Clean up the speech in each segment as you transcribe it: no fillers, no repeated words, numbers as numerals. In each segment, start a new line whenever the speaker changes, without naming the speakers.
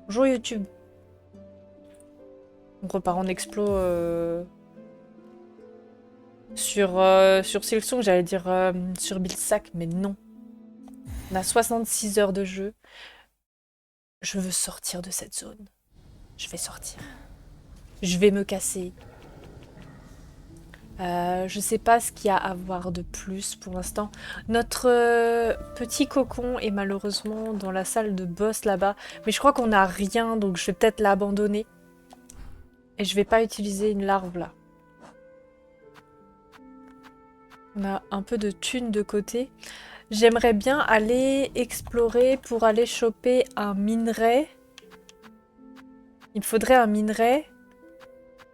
Bonjour YouTube. On repart en explo sur Silksong, j'allais dire sur Bilsack, mais non. On a 66 heures de jeu. Je veux sortir de cette zone. Je vais sortir. Je vais me casser. Je sais pas ce qu'il y a à voir de plus pour l'instant. Notre petit cocon est malheureusement dans la salle de boss là-bas. Mais je crois qu'on n'a rien, donc je vais peut-être l'abandonner. Et je vais pas utiliser une larve là. On a un peu de thunes de côté. J'aimerais bien aller explorer pour aller choper un minerai. Il me faudrait un minerai.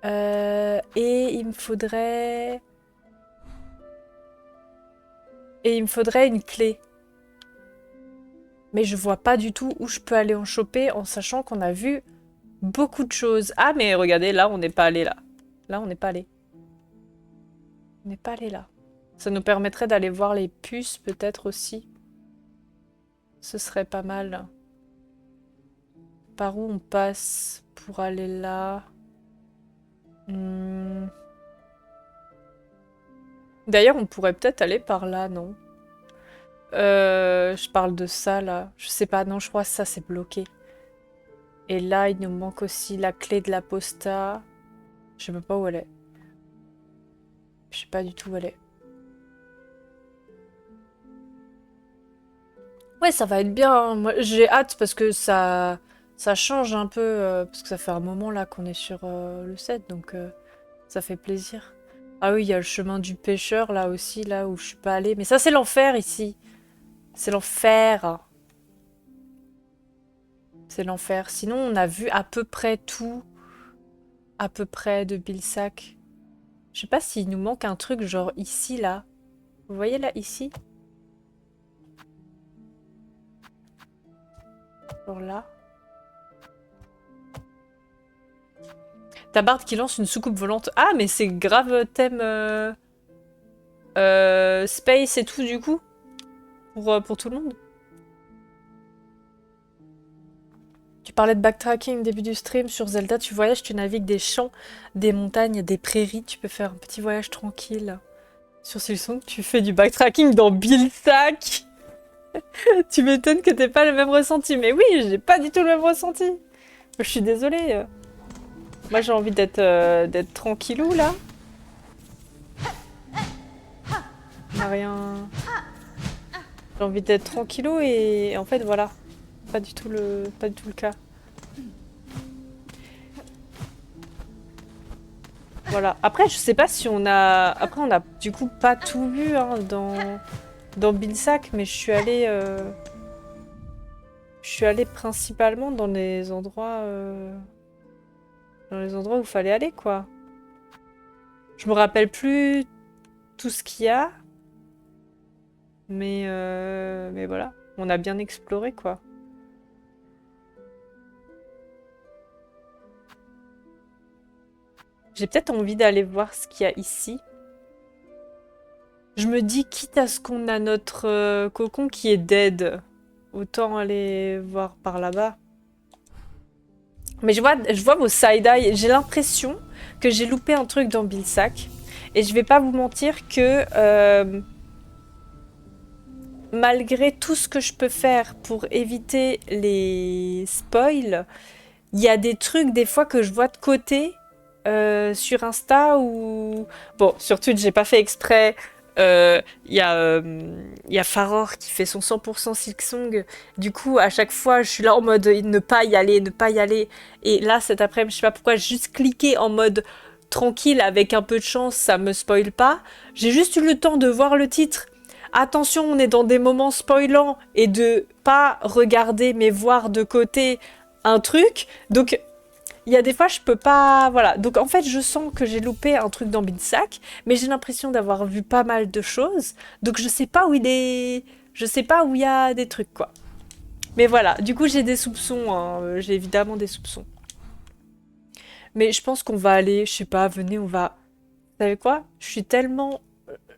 Et il me faudrait... Et il me faudrait une clé. Mais je vois pas du tout où je peux aller en choper en sachant qu'on a vu beaucoup de choses. Ah mais regardez, là on n'est pas allé là. Là on n'est pas allé. On n'est pas allé là. Ça nous permettrait d'aller voir les puces peut-être aussi. Ce serait pas mal. Par où on passe pour aller là? D'ailleurs, on pourrait peut-être aller par là, non? Je parle de ça, là. Je sais pas, non, je crois que ça, c'est bloqué. Et là, il nous manque aussi la clé de la posta. Je sais même pas où elle est. Je sais pas du tout où elle est. Ouais, ça va être bien, hein. Moi, j'ai hâte parce que ça change un peu. Parce que ça fait un moment, là, qu'on est sur le set, donc ça fait plaisir. Ah oui, il y a le chemin du pêcheur, là aussi, là où je suis pas allée. Mais ça, c'est l'enfer, ici. C'est l'enfer. C'est l'enfer. Sinon, on a vu à peu près tout, à peu près de Bilsack. Je sais pas s'il nous manque un truc genre ici, là. Vous voyez là, ici? Genre là. Tabard qui lance une soucoupe volante. Ah, mais c'est grave thème space et tout, du coup. Pour tout le monde. Tu parlais de backtracking début du stream sur Zelda. Tu voyages, tu navigues des champs, des montagnes, des prairies. Tu peux faire un petit voyage tranquille. Sur Silksong, tu fais du backtracking dans Bilsack. Tu m'étonnes que t'aies pas le même ressenti. Mais oui, j'ai pas du tout le même ressenti. Je suis désolée. Moi, j'ai envie d'être tranquillou, là. On a rien... J'ai envie d'être tranquillou et en fait, voilà. Pas du tout le cas. Voilà. Après, je sais pas si on a... Après, on a du coup pas tout vu hein, dans Bilsack, mais je suis allée principalement dans les endroits où il fallait aller, quoi. Je me rappelle plus tout ce qu'il y a, mais voilà. On a bien exploré, quoi. J'ai peut-être envie d'aller voir ce qu'il y a ici. Je me dis, quitte à ce qu'on a notre cocon qui est dead, autant aller voir par là-bas. Mais je vois vos side-eye. J'ai l'impression que j'ai loupé un truc dans Bilsack. Et je vais pas vous mentir que malgré tout ce que je peux faire pour éviter les spoils, il y a des trucs des fois que je vois de côté sur Insta ou... Bon, sur Twitch, j'ai pas fait exprès. Il y a Faror qui fait son 100% Silksong. Du coup, à chaque fois, je suis là en mode ne pas y aller, ne pas y aller. Et là, cet après-midi, je sais pas pourquoi, j'ai juste cliqué en mode tranquille, avec un peu de chance, ça me spoil pas. J'ai juste eu le temps de voir le titre. Attention, on est dans des moments spoilants et de pas regarder mais voir de côté un truc. Donc il y a des fois, je peux pas. Voilà. Donc, en fait, je sens que j'ai loupé un truc dans Binsack, mais j'ai l'impression d'avoir vu pas mal de choses. Donc, je sais pas où il est. Je sais pas où il y a des trucs, quoi. Mais voilà. Du coup, j'ai des soupçons. Hein. J'ai évidemment des soupçons. Mais je pense qu'on va aller. Je sais pas, venez, on va. Vous savez quoi? Je suis tellement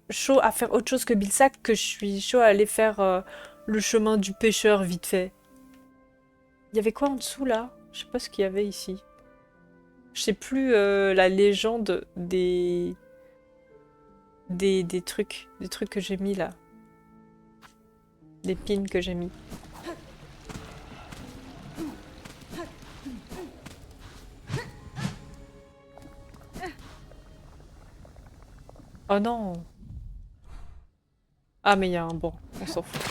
chaud à faire autre chose que Bilsack que je suis chaud à aller faire le chemin du pêcheur vite fait. Il y avait quoi en dessous, là? Je sais pas ce qu'il y avait ici. Je sais plus la légende des trucs que j'ai mis là. Des pins que j'ai mis. Oh non! Ah mais il y a un banc, on s'en fout.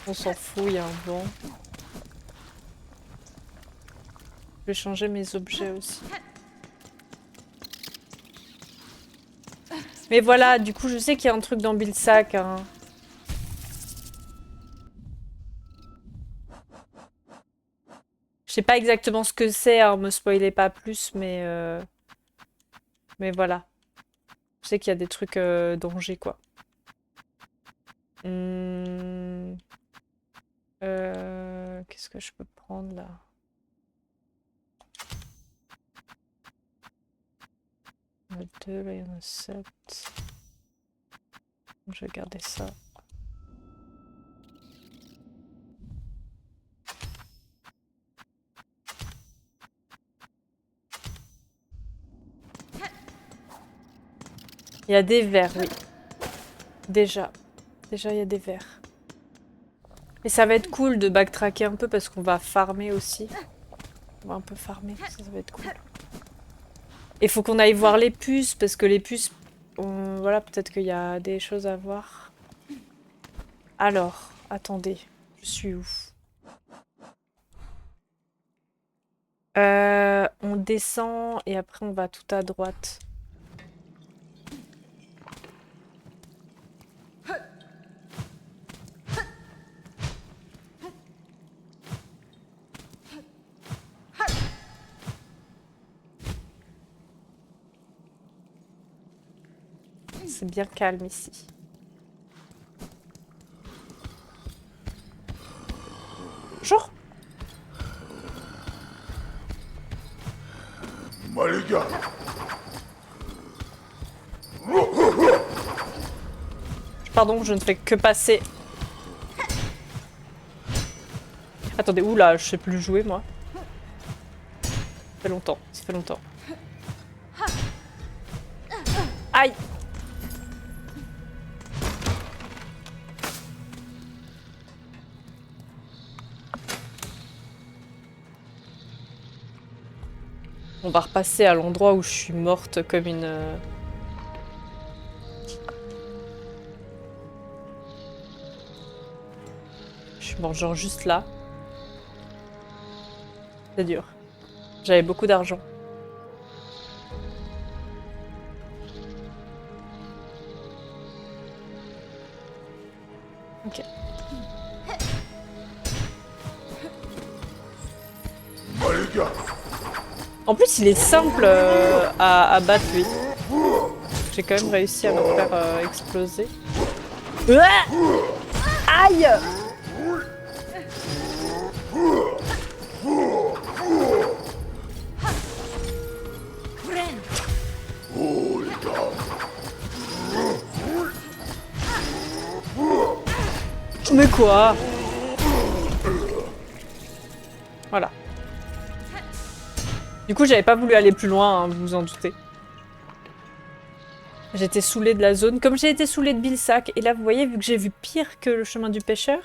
On s'en fout, il y a un banc. Je vais changer mes objets aussi. Mais voilà, du coup je sais qu'il y a un truc dans Bilsack. Hein. Je sais pas exactement ce que c'est, hein, me spoilez pas plus, mais voilà. Je sais qu'il y a des trucs dangers, quoi. Qu'est-ce que je peux prendre, là? Il y en a 2, là, il y en a 7. Je vais garder ça. Il y a des vers, oui. Déjà, il y a des vers. Et ça va être cool de backtracker un peu parce qu'on va farmer aussi. On va un peu farmer, ça va être cool. Et faut qu'on aille voir les puces parce que les puces, voilà, peut-être qu'il y a des choses à voir. Alors, attendez, je suis où? On descend et après on va tout à droite. C'est bien calme ici. Bonjour.
Maliga.
Pardon, je ne fais que passer. Attendez, oula, je sais plus jouer moi. Ça fait longtemps, ça fait longtemps. Aïe! On va repasser à l'endroit où je suis morte comme une... Je suis morte genre juste là. C'est dur. J'avais beaucoup d'argent. Ok. En plus, il est simple à battre, lui. J'ai quand même réussi à me faire exploser. Aïe! Mais quoi? Voilà. Du coup, j'avais pas voulu aller plus loin, hein, vous vous en doutez. J'étais saoulée de la zone, comme j'ai été saoulée de Bilsack. Et là, vous voyez, vu que j'ai vu pire que le chemin du pêcheur,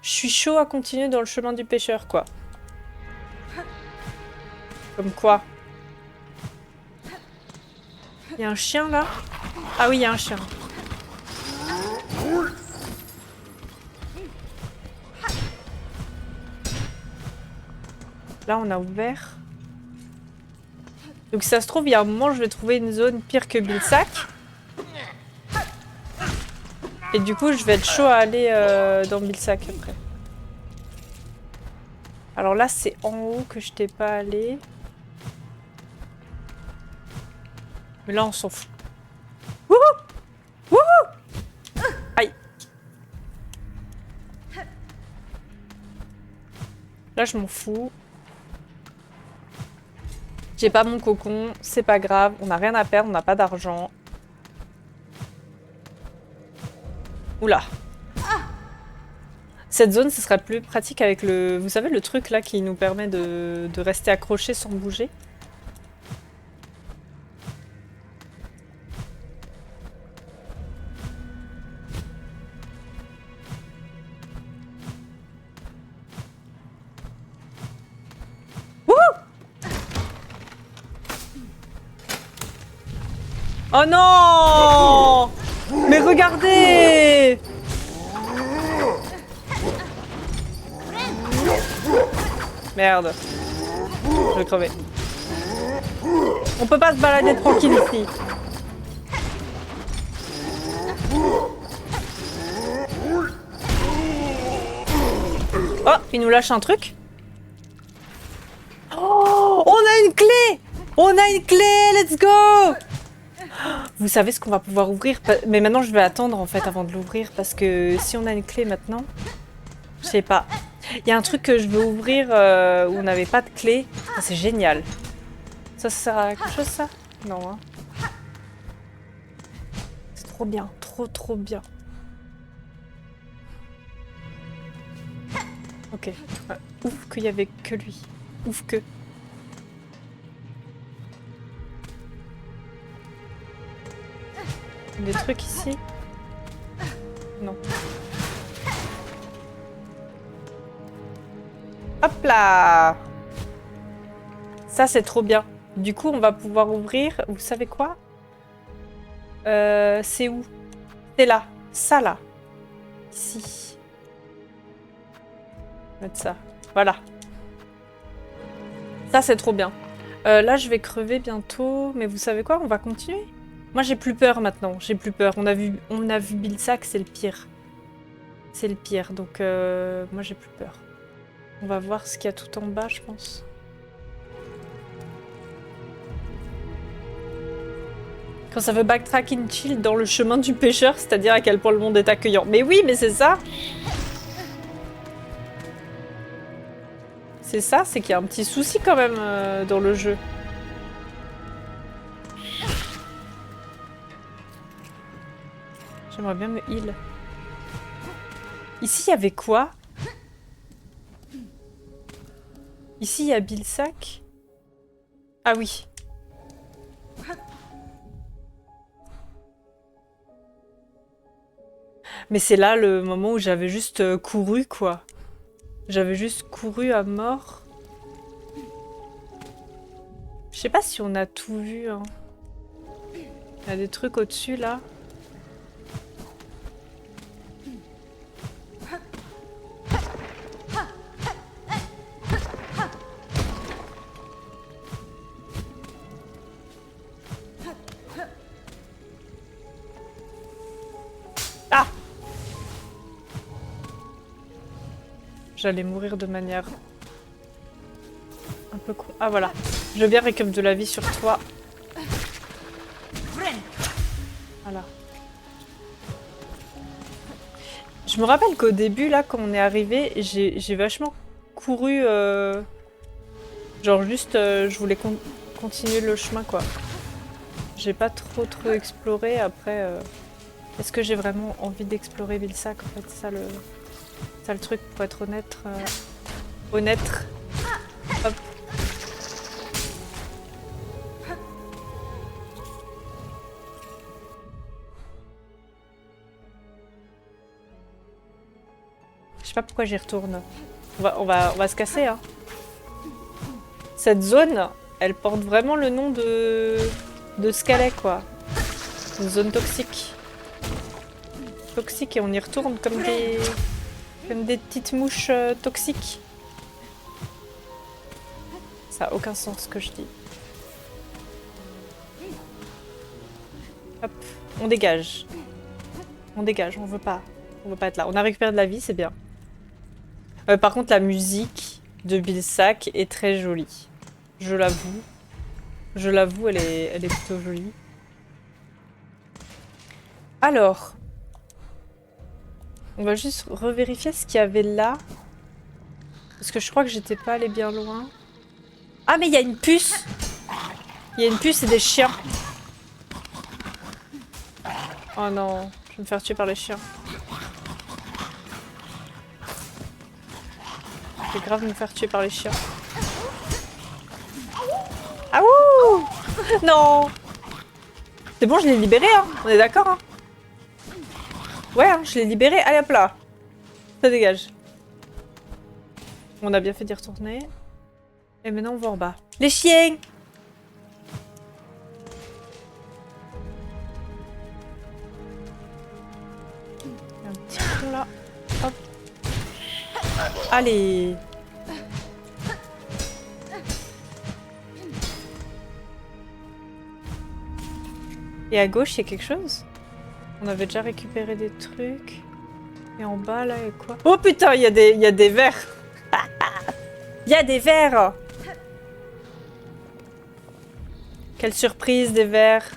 je suis chaud à continuer dans le chemin du pêcheur, quoi. Comme quoi. Il y a un chien, là? Ah oui, il y a un chien. Là, on a ouvert. Donc, si ça se trouve, il y a un moment, je vais trouver une zone pire que Bilsack. Et du coup, je vais être chaud à aller dans Bilsack après. Alors là, c'est en haut que je t'ai pas allé. Mais là, on s'en fout. Wouhou! Wouhou! Aïe! Là, je m'en fous. J'ai pas mon cocon, c'est pas grave. On n'a rien à perdre, on n'a pas d'argent. Oula! Cette zone, ce sera plus pratique avec le... Vous savez, le truc là qui nous permet de rester accroché sans bouger. Oh non! Mais regardez! Merde. Je vais crever. On peut pas se balader tranquille ici. Oh, il nous lâche un truc. Oh, on a une clé! On a une clé! Let's go! Vous savez ce qu'on va pouvoir ouvrir? Mais maintenant, je vais attendre en fait avant de l'ouvrir parce que si on a une clé maintenant, je sais pas. Il y a un truc que je veux ouvrir où on n'avait pas de clé. Ah, c'est génial. Ça sert à quelque chose ça? Non. Hein. C'est trop bien, trop bien. Ok. Ouais. Ouf qu'il y avait que lui. Ouf que. Des trucs ici? Non. Hop là! Ça c'est trop bien. Du coup on va pouvoir ouvrir... Vous savez quoi? C'est où? C'est là. Ça là. Ici. Mettre ça. Voilà. Ça c'est trop bien. Là je vais crever bientôt. Mais vous savez quoi? On va continuer. Moi j'ai plus peur maintenant, j'ai plus peur. On a vu Bill Sack, c'est le pire. C'est le pire, donc moi j'ai plus peur. On va voir ce qu'il y a tout en bas, je pense. Quand ça veut backtrack in chill dans le chemin du pêcheur, c'est-à-dire à quel point le monde est accueillant. Mais oui, mais c'est ça! C'est ça, c'est qu'il y a un petit souci quand même dans le jeu. J'aimerais bien me heal. Ici, il y avait quoi? Ici, il y a Bill Sack. Ah oui. Mais c'est là le moment où j'avais juste couru, quoi. J'avais juste couru à mort. Je sais pas si on a tout vu, hein. Il y a des trucs au-dessus, là. Ah! J'allais mourir de manière un peu con. Ah voilà. Je veux bien récupérer de la vie sur toi. Voilà. Je me rappelle qu'au début, là, quand on est arrivé, j'ai vachement couru. Genre juste, je voulais continuer le chemin, quoi. J'ai pas trop exploré. Après, est-ce que j'ai vraiment envie d'explorer Vilsack, en fait? Ça le truc, pour être honnête. Honnête. Hop. Je sais pas pourquoi j'y retourne. On va se casser, hein. Cette zone, elle porte vraiment le nom de ce qu'elle est, quoi. Une zone toxique. Toxique, et on y retourne comme des petites mouches toxiques. Ça a aucun sens ce que je dis. Hop, on dégage. On dégage, on veut pas être là. On a récupéré de la vie, c'est bien. Par contre, la musique de Bill Sack est très jolie. Je l'avoue. Je l'avoue, elle est plutôt jolie. Alors, on va juste revérifier ce qu'il y avait là. Parce que je crois que j'étais pas allée bien loin. Ah, mais il y a une puce! Il y a une puce et des chiens. Oh non, je vais me faire tuer par les chiens. Je vais grave me faire tuer par les chiens. Ah ouh! Non! C'est bon, je l'ai libéré, hein. On est d'accord, hein. Ouais, hein, je l'ai libéré. Allez, hop là. Ça dégage. On a bien fait d'y retourner. Et maintenant, on va en bas. Les chiens! Il y a un petit trou là. Hop. Allez! Et à gauche, il y a quelque chose? On avait déjà récupéré des trucs. Et en bas, là, il y a quoi? Oh putain, il y a des vers! Il y a des vers! Quelle surprise, des vers!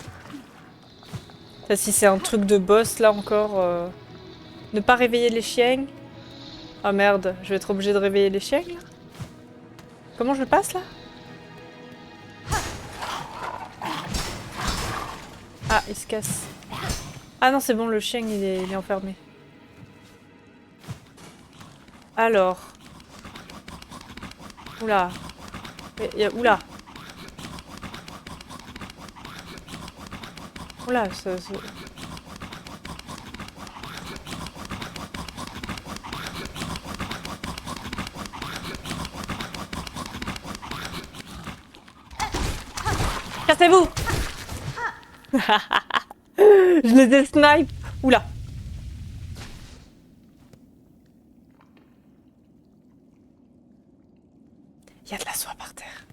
Ça, si c'est un truc de boss, là, encore... Ne pas réveiller les chiens. Ah merde, je vais être obligée de réveiller les chiens, là? Comment je passe, là? Ah, il se casse. Ah non, c'est bon, le chien, il est enfermé. Alors. Oula. Oula. Oula, ça... Cassez-vous! Je les ai snipe! Oula! Il y a de la soie par terre.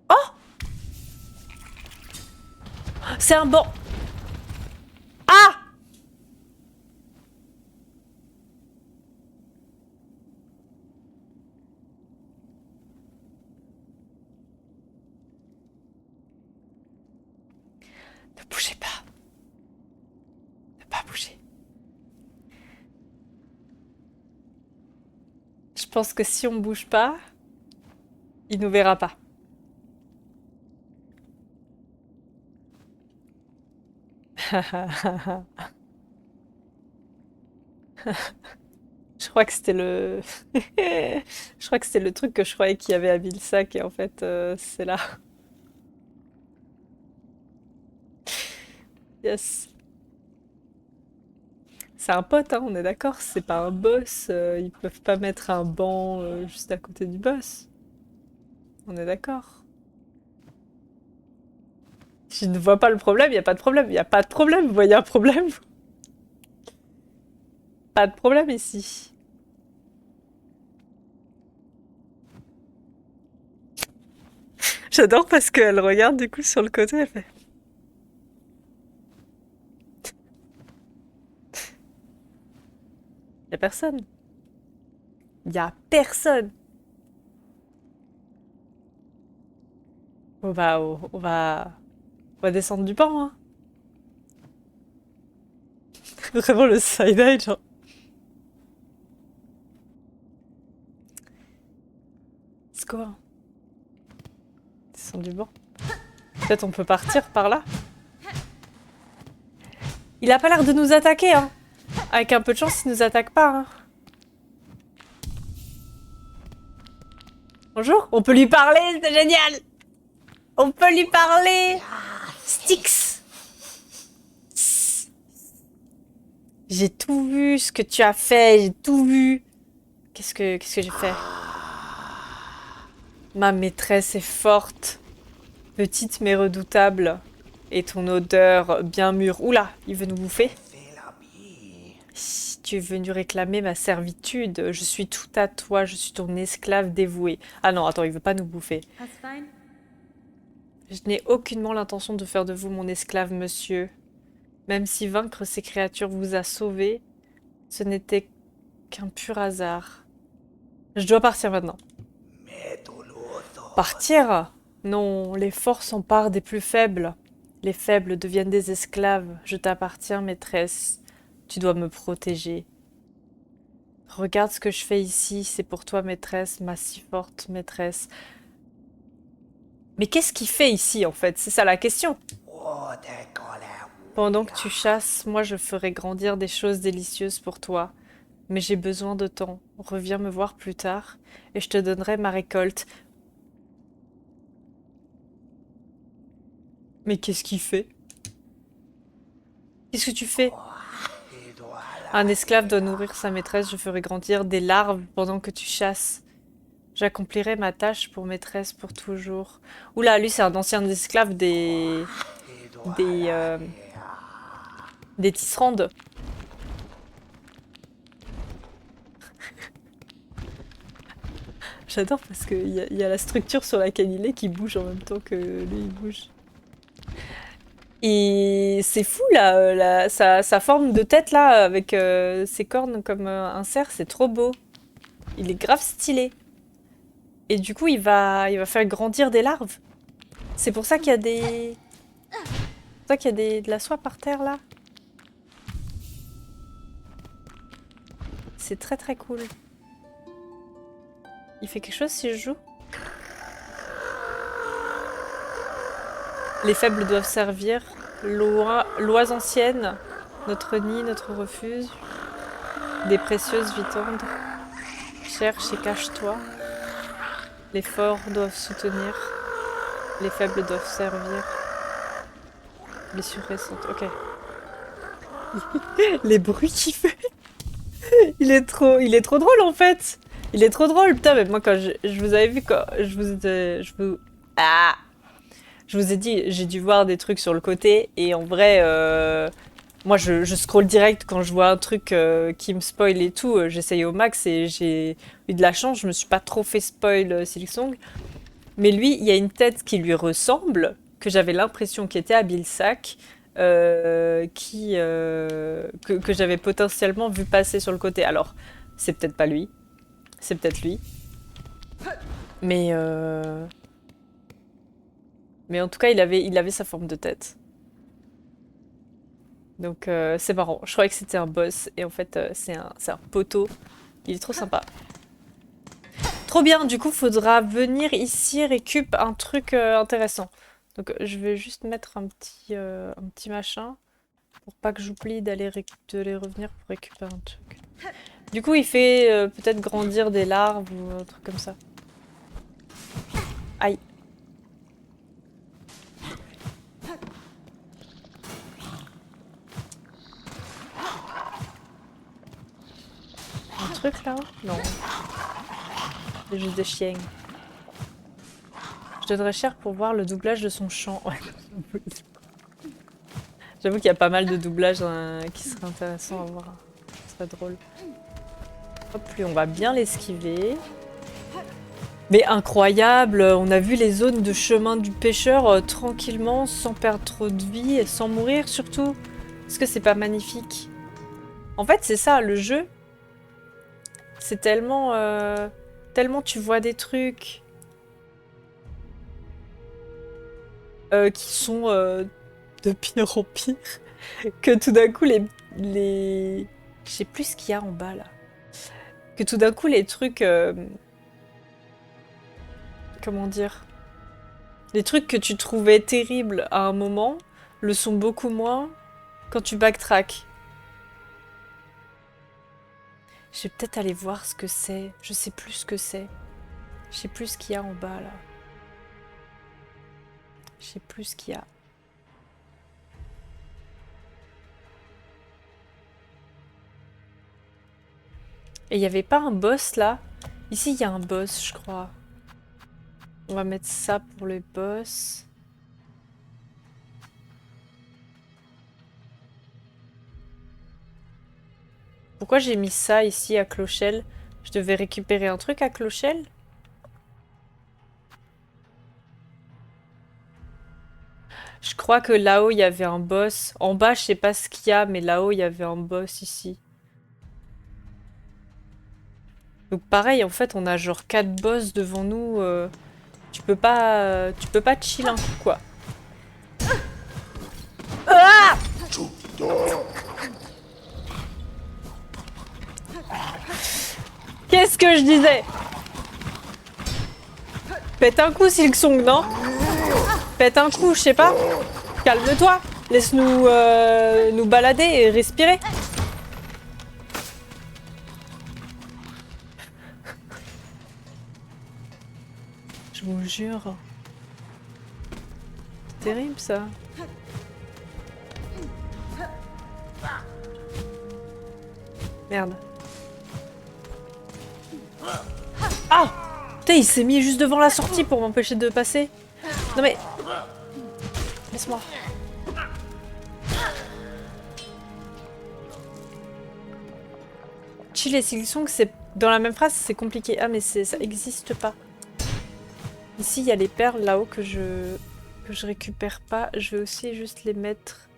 Oh! C'est un banc! Ah! Ne bougez pas. Ne pas bouger. Je pense que si on bouge pas, il nous verra pas. Je crois que c'était le... Je crois que c'était le truc que je croyais qu'il y avait à Vilsac et en fait, c'est là. Yes. C'est un pote, hein, on est d'accord, c'est pas un boss. Ils peuvent pas mettre un banc juste à côté du boss. On est d'accord. Je ne vois pas le problème, il y a pas de problème, il y a pas de problème. Vous voyez un problème? Pas de problème ici. J'adore parce qu'elle regarde du coup sur le côté, elle fait... Y a personne. Y a personne. On va descendre du pont, hein. Vraiment le side-eye, genre. C'est quoi? Descendre du banc. Peut-être on peut partir par là. Il a pas l'air de nous attaquer, hein. Avec un peu de chance, il nous attaque pas, hein. Bonjour, on peut lui parler, c'est génial. On peut lui parler. Styx. J'ai tout vu ce que tu as fait, j'ai tout vu. Qu'est-ce que j'ai fait? Ma maîtresse est forte, petite mais redoutable. Et ton odeur bien mûre. Oula, il veut nous bouffer. Si tu es venu réclamer ma servitude, je suis tout à toi, je suis ton esclave dévoué. Ah non, attends, il veut pas nous bouffer. Je n'ai aucunement l'intention de faire de vous mon esclave, monsieur. Même si vaincre ces créatures vous a sauvé, ce n'était qu'un pur hasard. Je dois partir maintenant. Partir? Non, les forts s'emparent des plus faibles. Les faibles deviennent des esclaves. Je t'appartiens, maîtresse. Tu dois me protéger. Regarde ce que je fais ici, c'est pour toi, maîtresse, ma si forte maîtresse. Mais qu'est-ce qu'il fait ici, en fait? C'est ça la question. Pendant que tu chasses, moi je ferai grandir des choses délicieuses pour toi. Mais j'ai besoin de temps. Reviens me voir plus tard et je te donnerai ma récolte. Mais qu'est-ce qu'il fait? Qu'est-ce que tu fais? Un esclave doit nourrir sa maîtresse, je ferai grandir des larves pendant que tu chasses. J'accomplirai ma tâche pour maîtresse pour toujours. Oula, lui c'est un ancien esclave des, euh, des tisserandes. J'adore parce qu'il y a la structure sur laquelle il est qui bouge en même temps que lui il bouge. Et c'est fou là, sa forme de tête là, avec ses cornes comme un cerf, c'est trop beau. Il est grave stylé. Et du coup, il va faire grandir des larves. C'est pour ça qu'il y a des... C'est pour ça qu'il y a de la soie par terre là. C'est très très cool. Il fait quelque chose si je joue? Les faibles doivent servir. Lois anciennes, notre nid, notre refuge. Des précieuses vies tendres. Cherche et cache-toi. Les forts doivent soutenir. Les faibles doivent servir. Blessures sont... Ok. Les bruits qu'il fait. Il est trop drôle en fait. Il est trop drôle. Putain, mais moi quand je vous avais vu quand je vous ai dit, j'ai dû voir des trucs sur le côté et en vrai, moi je scroll direct quand je vois un truc qui me spoil et tout. J'essaye au max et j'ai eu de la chance. Je me suis pas trop fait spoil Silksong. Mais lui, il y a une tête qui lui ressemble, que j'avais l'impression qu'il était à Bilsack, que j'avais potentiellement vu passer sur le côté. Alors, c'est peut-être pas lui, c'est peut-être lui. Mais en tout cas, il avait sa forme de tête. Donc c'est marrant. Je croyais que c'était un boss et en fait c'est un poteau. Il est trop sympa. Trop bien, du coup, faudra venir ici récup un truc intéressant. Donc je vais juste mettre un petit machin pour pas que j'oublie d'aller revenir pour récupérer un truc. Du coup, il fait peut-être grandir des larves ou un truc comme ça. Aïe. Un truc là? Non. C'est juste des chiens. Je donnerais cher pour voir le doublage de son chant. Ouais. J'avoue qu'il y a pas mal de doublages qui seraient intéressants à voir. Ce serait drôle. Hop, lui, on va bien l'esquiver. Mais incroyable! On a vu les zones de chemin du pêcheur tranquillement, sans perdre trop de vie et sans mourir surtout. Est-ce que c'est pas magnifique? En fait, c'est ça, le jeu. C'est tellement... tellement tu vois des trucs... qui sont de pire en pire, que tout d'un coup les... Je sais plus ce qu'il y a en bas là. Que tout d'un coup les trucs... Comment dire? Les trucs que tu trouvais terribles à un moment le sont beaucoup moins quand tu backtrack. Je vais peut-être aller voir ce que c'est. Je sais plus ce que c'est. Je sais plus ce qu'il y a en bas là. Je sais plus ce qu'il y a. Et il n'y avait pas un boss là? Ici il y a un boss je crois. On va mettre ça pour le boss. Pourquoi j'ai mis ça ici à Clochelle? Je devais récupérer un truc à Clochelle? Je crois que là-haut, il y avait un boss. En bas, je sais pas ce qu'il y a, mais là-haut, il y avait un boss ici. Donc pareil, en fait, on a genre 4 boss devant nous. Tu peux pas chill un coup, quoi. Ah! Qu'est-ce que je disais? Pète un coup, Silksong, non? Pète un coup, je sais pas. Calme-toi. Laisse-nous nous balader et respirer. Je vous jure. C'est terrible ça. Merde. Ah! Putain, il s'est mis juste devant la sortie pour m'empêcher de passer. Non mais... Laisse-moi. Chill et Silksong, c'est... Dans la même phrase, c'est compliqué. Ah mais ça existe pas. Ici, il y a les perles là-haut que je récupère pas. Je vais aussi juste les mettre...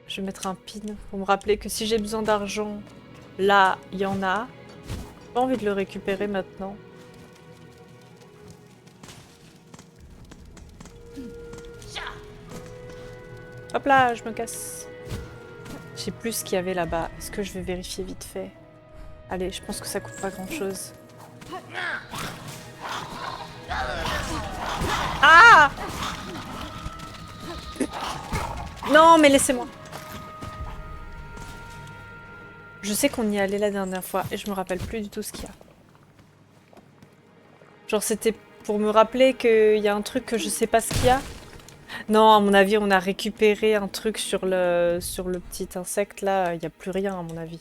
Je vais mettre un pin pour me rappeler que si j'ai besoin d'argent, là, il y en a. J'ai pas envie de le récupérer maintenant. Hop là, je me casse. Je sais plus ce qu'il y avait là-bas. Est-ce que je vais vérifier vite fait? Allez, je pense que ça coûte pas grand-chose. Ah! Non, mais laissez-moi. Je sais qu'on y allait la dernière fois et je me rappelle plus du tout ce qu'il y a. Genre c'était pour me rappeler qu'il y a un truc que je sais pas ce qu'il y a. Non, à mon avis, on a récupéré un truc sur le petit insecte là. Il n'y a plus rien à mon avis.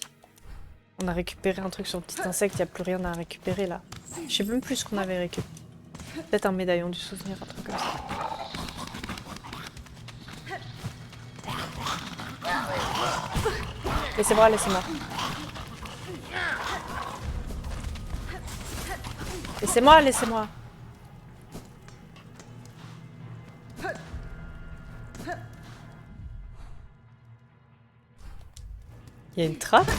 On a récupéré un truc sur le petit insecte, il n'y a plus rien à récupérer là. Je sais même plus ce qu'on avait récupéré. Peut-être un médaillon du souvenir, un truc comme ça. Laissez-moi, laissez-moi. Laissez-moi, laissez-moi. Il y a une trappe?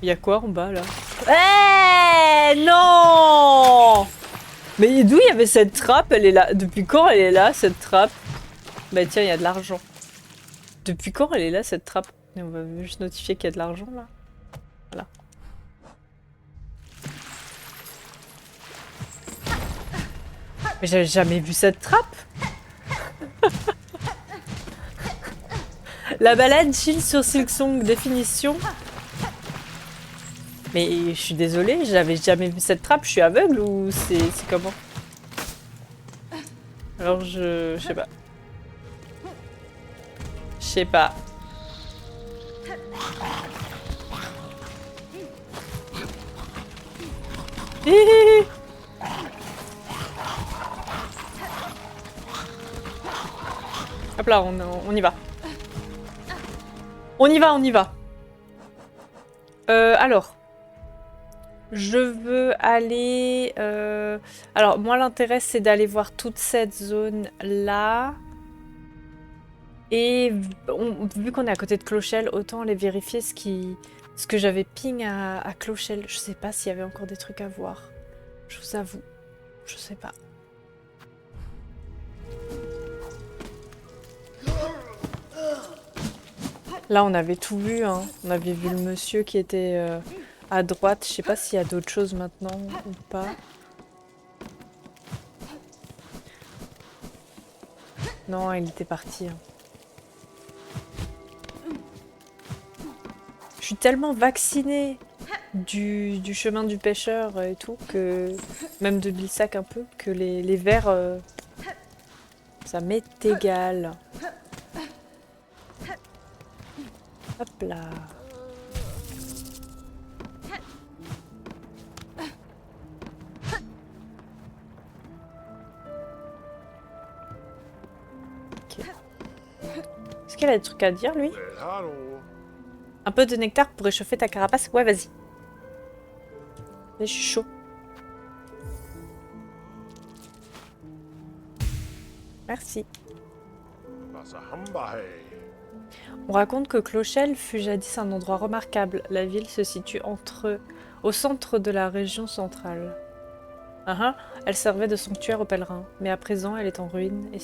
Il y a quoi en bas là? Eh non! Mais d'où il y avait cette trappe? Elle est là. Depuis quand elle est là, cette trappe? Bah tiens, il y a de l'argent. Depuis quand elle est là, cette trappe? Et on va juste notifier qu'il y a de l'argent là. Voilà. Mais j'avais jamais vu cette trappe. La balade chill sur Silksong, définition. Mais je suis désolée, j'avais jamais vu cette trappe. Je suis aveugle ou c'est comment? Alors je sais pas. Je sais pas. Hihihi. Hop là, on y va. On y va, on y va. Alors. Je veux aller... Alors, moi, l'intérêt, c'est d'aller voir toute cette zone-là. Et vu qu'on est à côté de Clochelle, autant aller vérifier ce que j'avais ping à Clochelle. Je sais pas s'il y avait encore des trucs à voir. Je vous avoue. Je sais pas. Là, on avait tout vu, hein. On avait vu le monsieur qui était à droite. Je sais pas s'il y a d'autres choses maintenant ou pas. Non, il était parti. Hein. Je suis tellement vaccinée du chemin du pêcheur et tout, que même de Bilsac un peu, que les vers, ça m'est égal. Hop là. Ok. Est-ce qu'il a des trucs à dire, lui? Un peu de nectar pour réchauffer ta carapace? Ouais, vas-y. Je suis chaud. Merci. On raconte que Clochelle fut jadis un endroit remarquable. La ville se situe au centre de la région centrale. Elle servait de sanctuaire aux pèlerins, mais à présent elle est en ruine et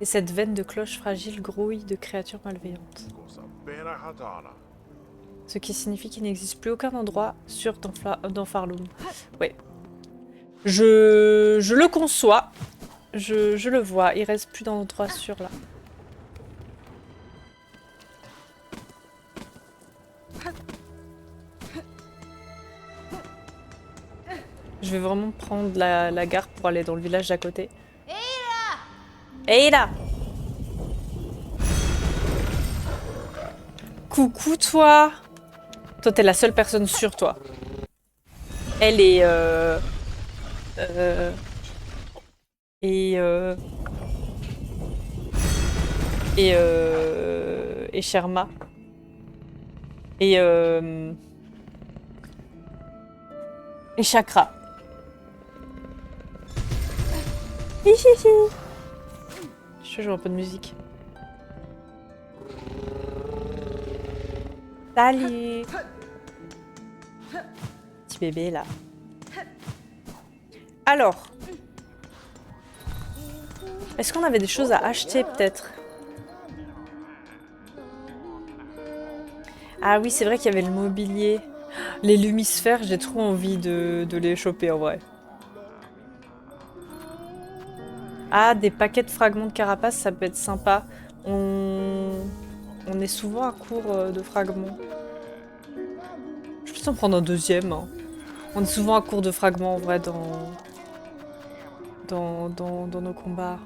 cette veine de cloche fragile grouille de créatures malveillantes. Ce qui signifie qu'il n'existe plus aucun endroit sûr dans Farloom. Ouais. Je le conçois. je le vois. Il reste plus d'endroits sûrs là. Je vais vraiment prendre la gare pour aller dans le village d'à côté. Hey là! Coucou toi! Toi t'es la seule personne sûre toi. Elle est euh, et et Sherma et et Chakra. Hihihi. Je joue un peu de musique. Salut! Petit bébé là. Alors, est-ce qu'on avait des choses à acheter peut-être? Ah oui, c'est vrai qu'il y avait le mobilier. Les lumisphères, j'ai trop envie de les choper en vrai. Ah, des paquets de fragments de carapace, ça peut être sympa. On est souvent à court de fragments. Je vais peut-être en prendre un deuxième, hein. On est souvent à court de fragments en vrai dans nos combats.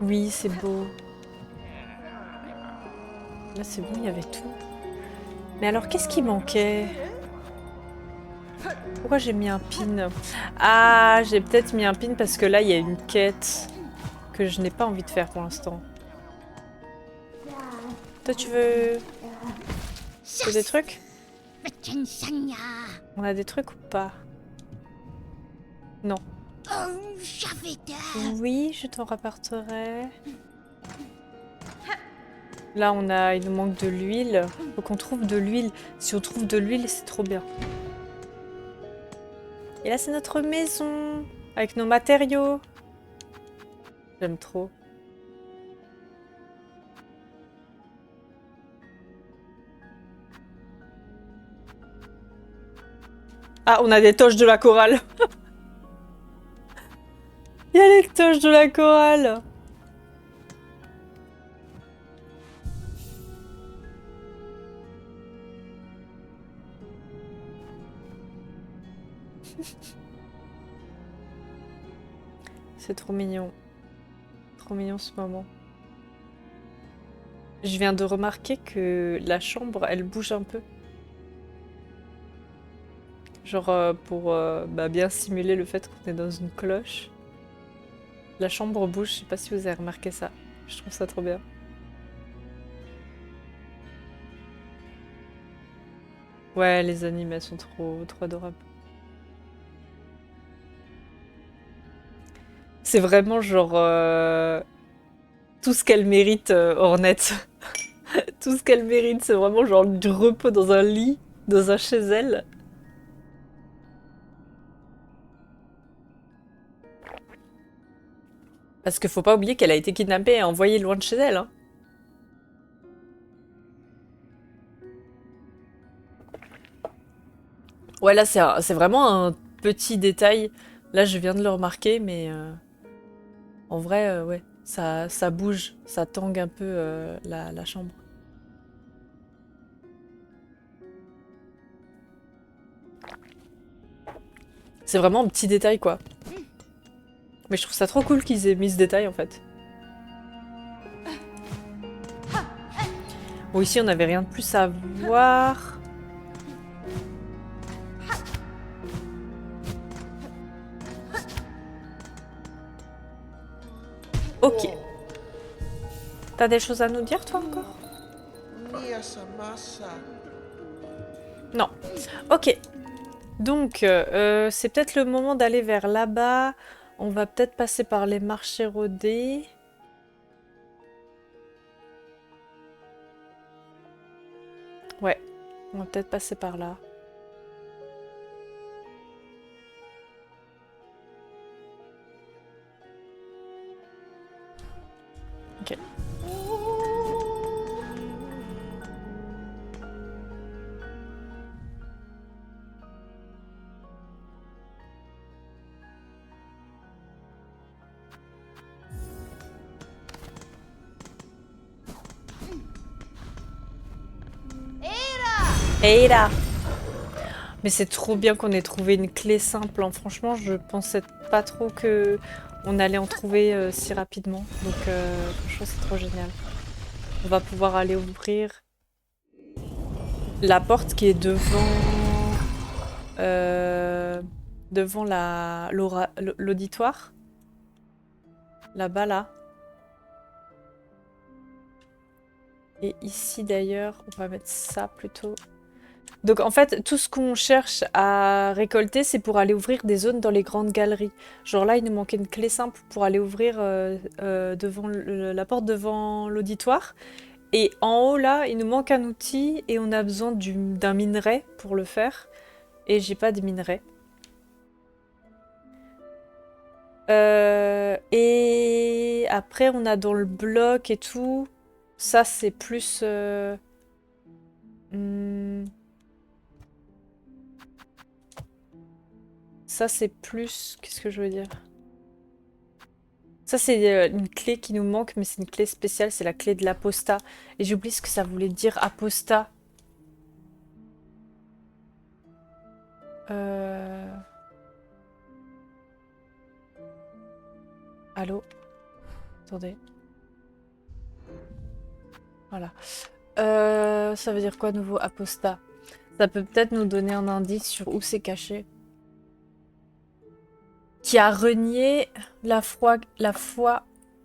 Oui, c'est beau. Là, c'est bon, il y avait tout. Mais alors, qu'est-ce qui manquait? Pourquoi j'ai mis un pin? Ah, j'ai peut-être mis un pin parce que là, il y a une quête que je n'ai pas envie de faire pour l'instant. Toi, tu veux des trucs? On a des trucs ou pas? Non. Oui, je t'en rapporterai. Là, il nous manque de l'huile. Faut qu'on trouve de l'huile. Si on trouve de l'huile, c'est trop bien. Et là, c'est notre maison avec nos matériaux. J'aime trop. Ah, on a des toches de la chorale. Il y a les toches de la chorale. C'est trop mignon. Trop mignon ce moment. Je viens de remarquer que la chambre, elle bouge un peu. Genre pour bien simuler le fait qu'on est dans une cloche. La chambre bouge, je sais pas si vous avez remarqué ça. Je trouve ça trop bien. Ouais, les animes, elles sont trop adorables. C'est vraiment genre tout ce qu'elle mérite, Ornette. Tout ce qu'elle mérite, c'est vraiment genre du repos dans un lit, dans un chez elle. Parce qu'il faut pas oublier qu'elle a été kidnappée et envoyée loin de chez elle, hein. Ouais, là, c'est vraiment un petit détail. Là, je viens de le remarquer, mais en vrai, ouais, ça bouge, ça tangue un peu la chambre. C'est vraiment un petit détail, quoi. Mais je trouve ça trop cool qu'ils aient mis ce détail, en fait. Bon, ici, on n'avait rien de plus à voir. Ok. T'as des choses à nous dire, toi, encore? Non. Ok. Donc, c'est peut-être le moment d'aller vers là-bas. On va peut-être passer par les marchés rodés. Ouais, on va peut-être passer par là. Ok. Et là. Mais c'est trop bien qu'on ait trouvé une clé simple, hein. Franchement, je pensais pas trop que on allait en trouver si rapidement. Donc, franchement, c'est trop génial. On va pouvoir aller ouvrir la porte qui est devant l'auditoire. Là-bas, là. Et ici, d'ailleurs, on va mettre ça plutôt. Donc en fait, tout ce qu'on cherche à récolter, c'est pour aller ouvrir des zones dans les grandes galeries. Genre là, il nous manquait une clé simple pour aller ouvrir devant la porte devant l'auditoire. Et en haut là, il nous manque un outil et on a besoin d'un minerai pour le faire. Et j'ai pas de minerai. Et après, on a dans le bloc et tout. Ça, c'est plus... Ça, c'est plus... Qu'est-ce que je veux dire? Ça, c'est une clé qui nous manque, mais c'est une clé spéciale. C'est la clé de l'apostat. Et j'oublie ce que ça voulait dire, apostat. Allô? Attendez. Voilà. Ça veut dire quoi, nouveau apostat? Ça peut peut-être nous donner un indice sur où c'est caché. Qui a renié la foi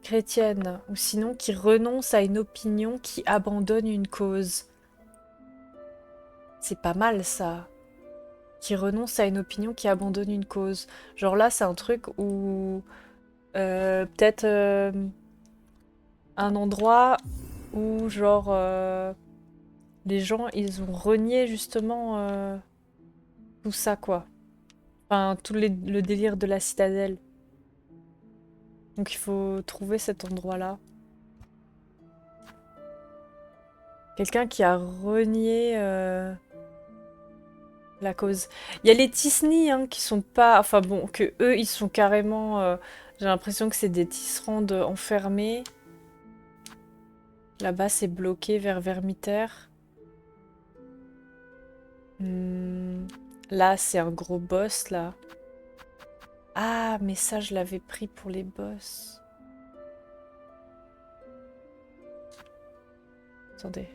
chrétienne, ou sinon qui renonce à une opinion, qui abandonne une cause. C'est pas mal ça. Qui renonce à une opinion, qui abandonne une cause. Genre là, c'est un truc où peut-être un endroit où genre les gens ils ont renié justement tout ça quoi. Enfin, le délire de la citadelle. Donc il faut trouver cet endroit-là. Quelqu'un qui a renié la cause. Il y a les Tisni hein, qui sont pas... Enfin bon, que eux, ils sont carrément... j'ai l'impression que c'est des tisserandes enfermés. Là-bas, c'est bloqué vers Vermitaire. Là, c'est un gros boss, là. Ah, mais ça, je l'avais pris pour les boss. Attendez.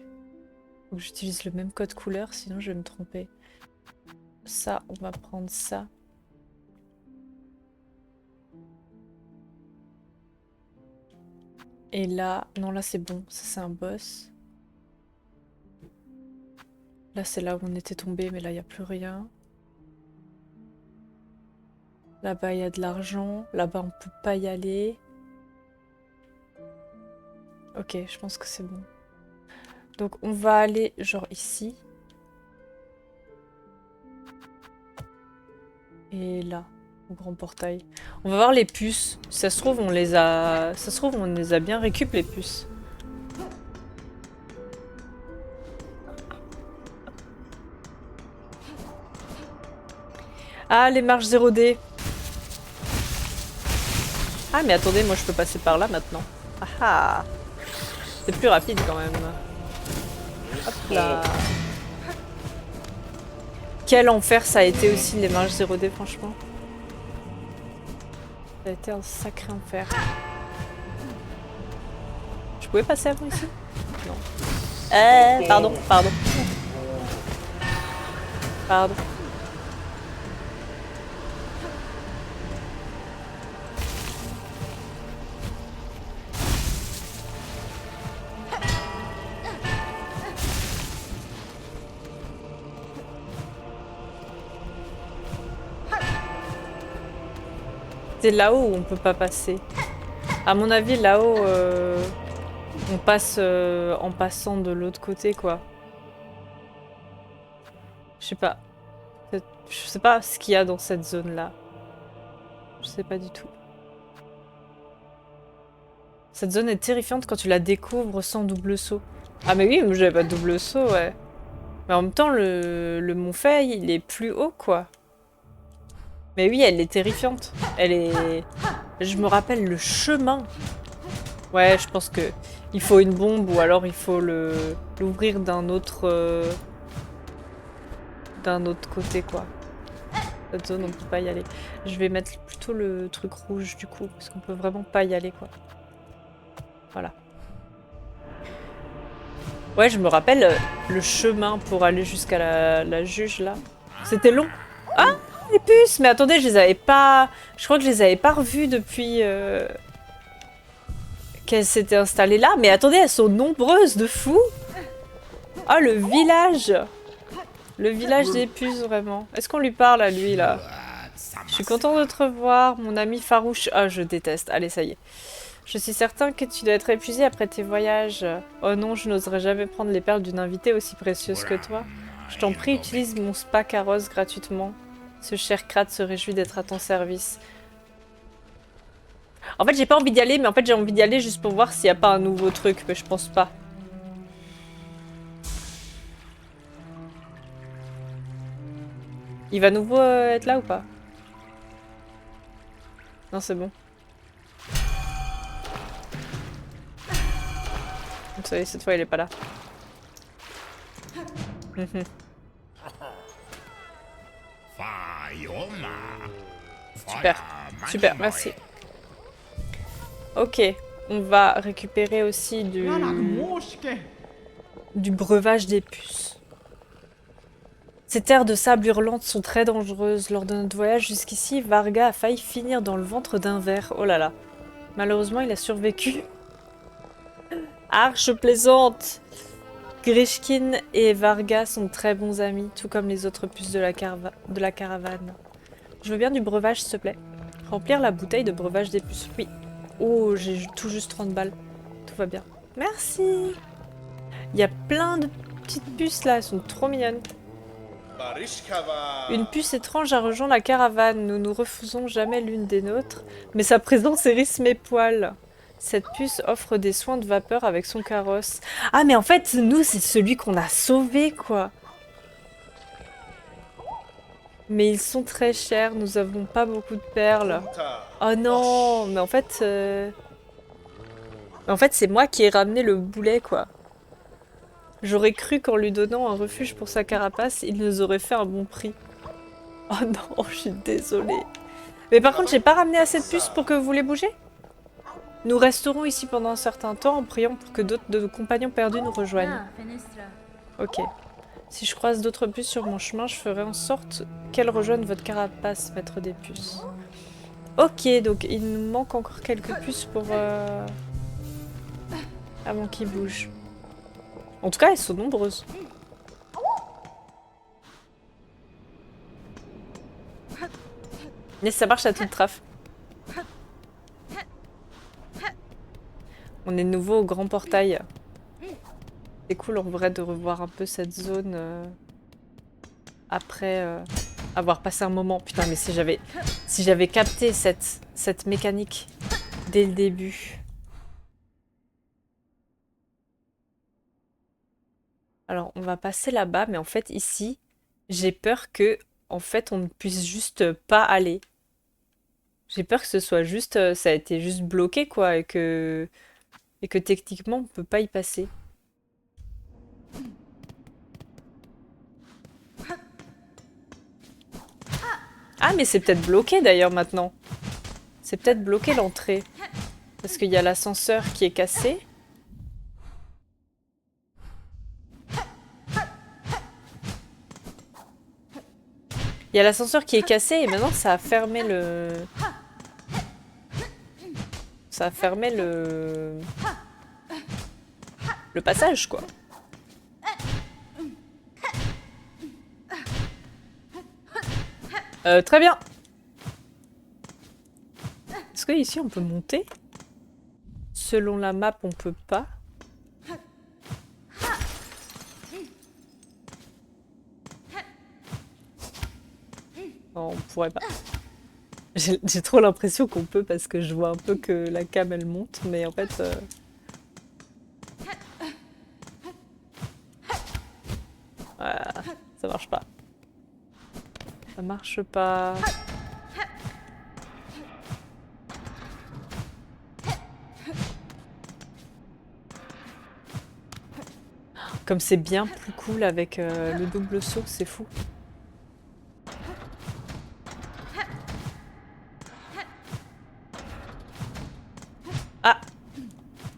Faut que j'utilise le même code couleur, sinon je vais me tromper. Ça, on va prendre ça. Et là, non, là, c'est bon. Ça, c'est un boss. Là, c'est là où on était tombé, mais là, il n'y a plus rien. Là-bas, il y a de l'argent. Là-bas, on peut pas y aller. Ok, je pense que c'est bon. Donc, on va aller, genre, ici. Et là, au grand portail. On va voir les puces. Si ça se trouve, on les a... Ça se trouve, on les a bien récup, les puces. Ah, les marches 0D. Ah, mais attendez, moi je peux passer par là maintenant. Ah ah. C'est plus rapide quand même. Hop là. Quel enfer ça a été aussi les marches 0D, franchement. Ça a été un sacré enfer. Je pouvais passer avant ici? Non. Pardon. Pardon. C'est là-haut où on peut pas passer. À mon avis, là-haut, on passe en passant de l'autre côté, quoi. Je sais pas. Je sais pas ce qu'il y a dans cette zone-là. Je sais pas du tout. Cette zone est terrifiante quand tu la découvres sans double saut. Ah mais oui, j'avais pas de double saut, ouais. Mais en même temps, le Mont Fay, il est plus haut, quoi. Mais oui, elle est terrifiante. Elle est... Je me rappelle le chemin. Ouais, je pense que il faut une bombe ou alors il faut l'ouvrir d'un autre... d'un autre côté, quoi. Cette zone, on peut pas y aller. Je vais mettre plutôt le truc rouge, du coup, parce qu'on peut vraiment pas y aller, quoi. Voilà. Ouais, je me rappelle le chemin pour aller jusqu'à la juge, là. C'était long. Ah, les puces! Mais attendez, je les avais pas... Je crois que je les avais pas revues depuis qu'elles s'étaient installées là. Mais attendez, elles sont nombreuses, de fou! Ah, le village! Le village des puces, vraiment. Est-ce qu'on lui parle à lui, là? Je suis content de te revoir, mon ami farouche. Ah, je déteste. Allez, ça y est. Je suis certain que tu dois être épuisé après tes voyages. Oh non, je n'oserais jamais prendre les perles d'une invitée aussi précieuse que toi. Je t'en prie, utilise mon spa carrosse gratuitement. Ce cher crâne se réjouit d'être à ton service. En fait, j'ai pas envie d'y aller, mais en fait, j'ai envie d'y aller juste pour voir s'il n'y a pas un nouveau truc, mais je pense pas. Il va nouveau être là ou pas? Non, c'est bon. Ça y est, cette fois, il est pas là. Super, super, merci. Ok, on va récupérer aussi du breuvage des puces. Ces terres de sable hurlantes sont très dangereuses. Lors de notre voyage jusqu'ici, Varga a failli finir dans le ventre d'un ver. Oh là là. Malheureusement, il a survécu. Je plaisante. Grishkin et Varga sont de très bons amis, tout comme les autres puces de la caravane. Je veux bien du breuvage, s'il te plaît. Remplir la bouteille de breuvage des puces. Oui. Oh, j'ai tout juste 30 balles. Tout va bien. Merci. Il y a plein de petites puces là, elles sont trop mignonnes. Une puce étrange a rejoint la caravane. Nous nous refusons jamais l'une des nôtres, mais sa présence hérisse mes poils. Cette puce offre des soins de vapeur avec son carrosse. Ah, mais en fait, nous, c'est celui qu'on a sauvé, quoi. Mais ils sont très chers, nous avons pas beaucoup de perles. Oh non, mais en fait... En fait, c'est moi qui ai ramené le boulet, quoi. J'aurais cru qu'en lui donnant un refuge pour sa carapace, il nous aurait fait un bon prix. Oh non, je suis désolée. Mais par contre, j'ai pas ramené assez de puces pour que vous les bougez. Nous resterons ici pendant un certain temps en priant pour que d'autres de nos compagnons perdus nous rejoignent. Ok. Si je croise d'autres puces sur mon chemin, je ferai en sorte qu'elles rejoignent votre carapace, maître des puces. Ok, donc il nous manque encore quelques puces pour... avant qu'ils bougent. En tout cas, elles sont nombreuses. Mais ça marche à toute traf. On est de nouveau au grand portail. C'est cool en vrai de revoir un peu cette zone après avoir passé un moment. Putain, mais si j'avais capté cette mécanique dès le début. Alors, on va passer là-bas, mais en fait, ici, j'ai peur que, en fait, on ne puisse juste pas aller. J'ai peur que ce soit juste, ça a été juste bloqué, quoi, et que techniquement, on peut pas y passer. Ah, mais c'est peut-être bloqué d'ailleurs maintenant. C'est peut-être bloqué l'entrée. Parce qu'il y a l'ascenseur qui est cassé. Il y a l'ascenseur qui est cassé et maintenant ça a fermé le... Ça a fermé le passage, quoi. Très bien. Est-ce que ici on peut monter? Selon la map, on peut pas. Non, on pourrait pas. J'ai trop l'impression qu'on peut parce que je vois un peu que la cam elle monte, mais en fait... Voilà, ça marche pas. Ça marche pas. Comme c'est bien plus cool avec le double saut, c'est fou.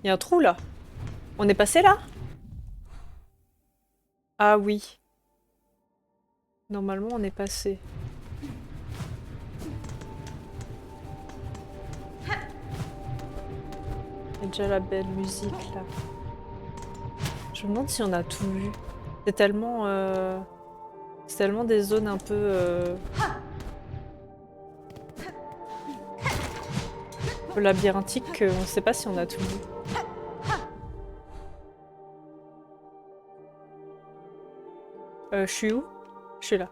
Il y a un trou là. On est passé là? Ah oui. Normalement, on est passé. Il y a déjà la belle musique là. Je me demande si on a tout vu. C'est tellement des zones un peu labyrinthiques qu'on ne sait pas si on a tout vu. Je suis où? Je suis là.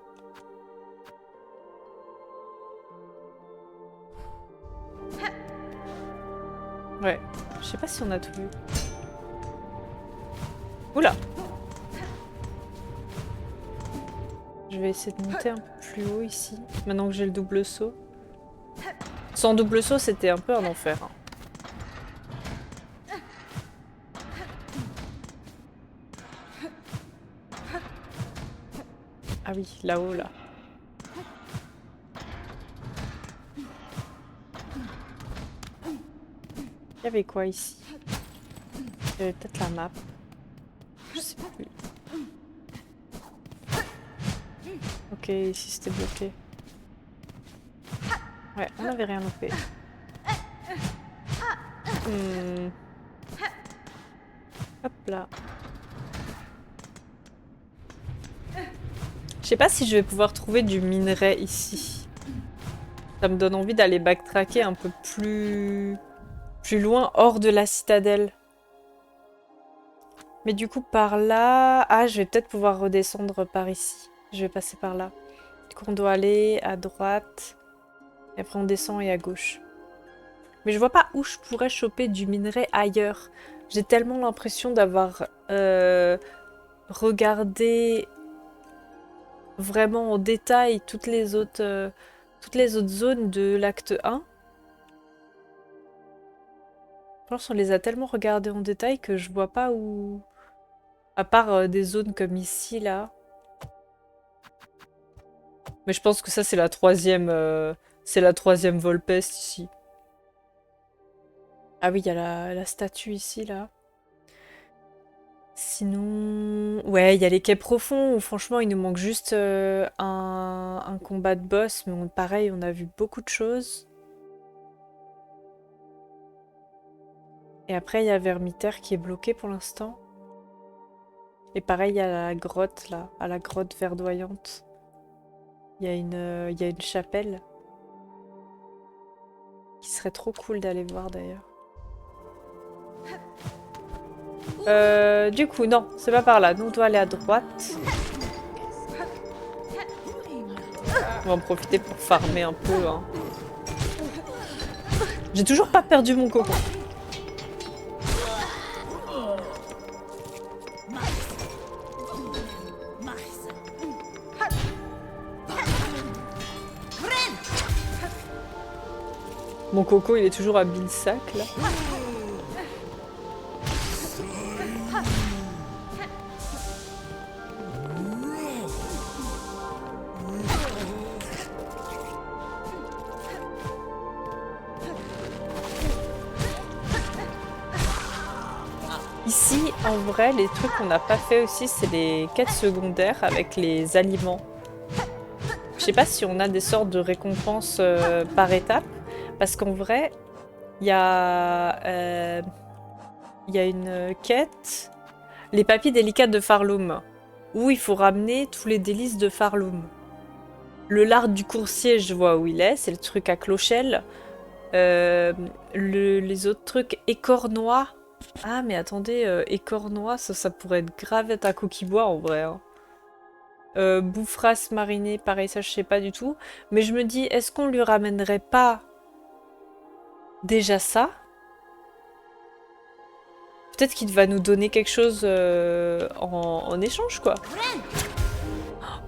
Ouais, je sais pas si on a tout vu. Oula! Je vais essayer de monter un peu plus haut ici, maintenant que j'ai le double saut. Sans double saut, c'était un peu un enfer. Hein. Ah oui, là-haut, là. Il y avait quoi ici? Il y avait peut-être la map. Je sais plus. Ok, ici c'était bloqué. Ouais, on n'avait rien loupé. Hop là. Je sais pas si je vais pouvoir trouver du minerai ici. Ça me donne envie d'aller backtracker un peu plus loin, hors de la citadelle. Mais du coup, par là... Ah, je vais peut-être pouvoir redescendre par ici. Je vais passer par là. Du coup, on doit aller à droite. Et après, on descend et à gauche. Mais je vois pas où je pourrais choper du minerai ailleurs. J'ai tellement l'impression d'avoir regardé vraiment en détail toutes les autres zones de l'acte 1. Je pense qu'on les a tellement regardées en détail que je vois pas où... À part des zones comme ici, là. Mais je pense que ça, c'est la troisième Volpeste, ici. Ah oui, il y a la statue ici, là. Sinon... Ouais, il y a les quais profonds, où franchement, il nous manque juste un combat de boss. Mais pareil, on a vu beaucoup de choses. Et après, il y a Vermitaire qui est bloqué pour l'instant. Et pareil, il y a la grotte, là, à la grotte verdoyante. Il y a une chapelle. Qui serait trop cool d'aller voir, d'ailleurs. Du coup, non, c'est pas par là. Nous, on doit aller à droite. On va en profiter pour farmer un peu. Hein. J'ai toujours pas perdu mon cocon. Mon coco, il est toujours à Bilsac, là. Ici, en vrai, les trucs qu'on n'a pas fait aussi, c'est les quêtes secondaires avec les aliments. Je sais pas si on a des sortes de récompenses par étape, parce qu'en vrai, il y a une quête, les papilles délicates de Farloum, où il faut ramener tous les délices de Farloum. Le lard du coursier, je vois où il est, c'est le truc à Clochelle. Les autres trucs, écornois. Ah, mais attendez, écornois, ça pourrait être grave être à coquille-bois en vrai. Hein. Boufrasse marinée, pareil, ça je sais pas du tout. Mais je me dis, est-ce qu'on lui ramènerait pas déjà ça? Peut-être qu'il va nous donner quelque chose en échange, quoi.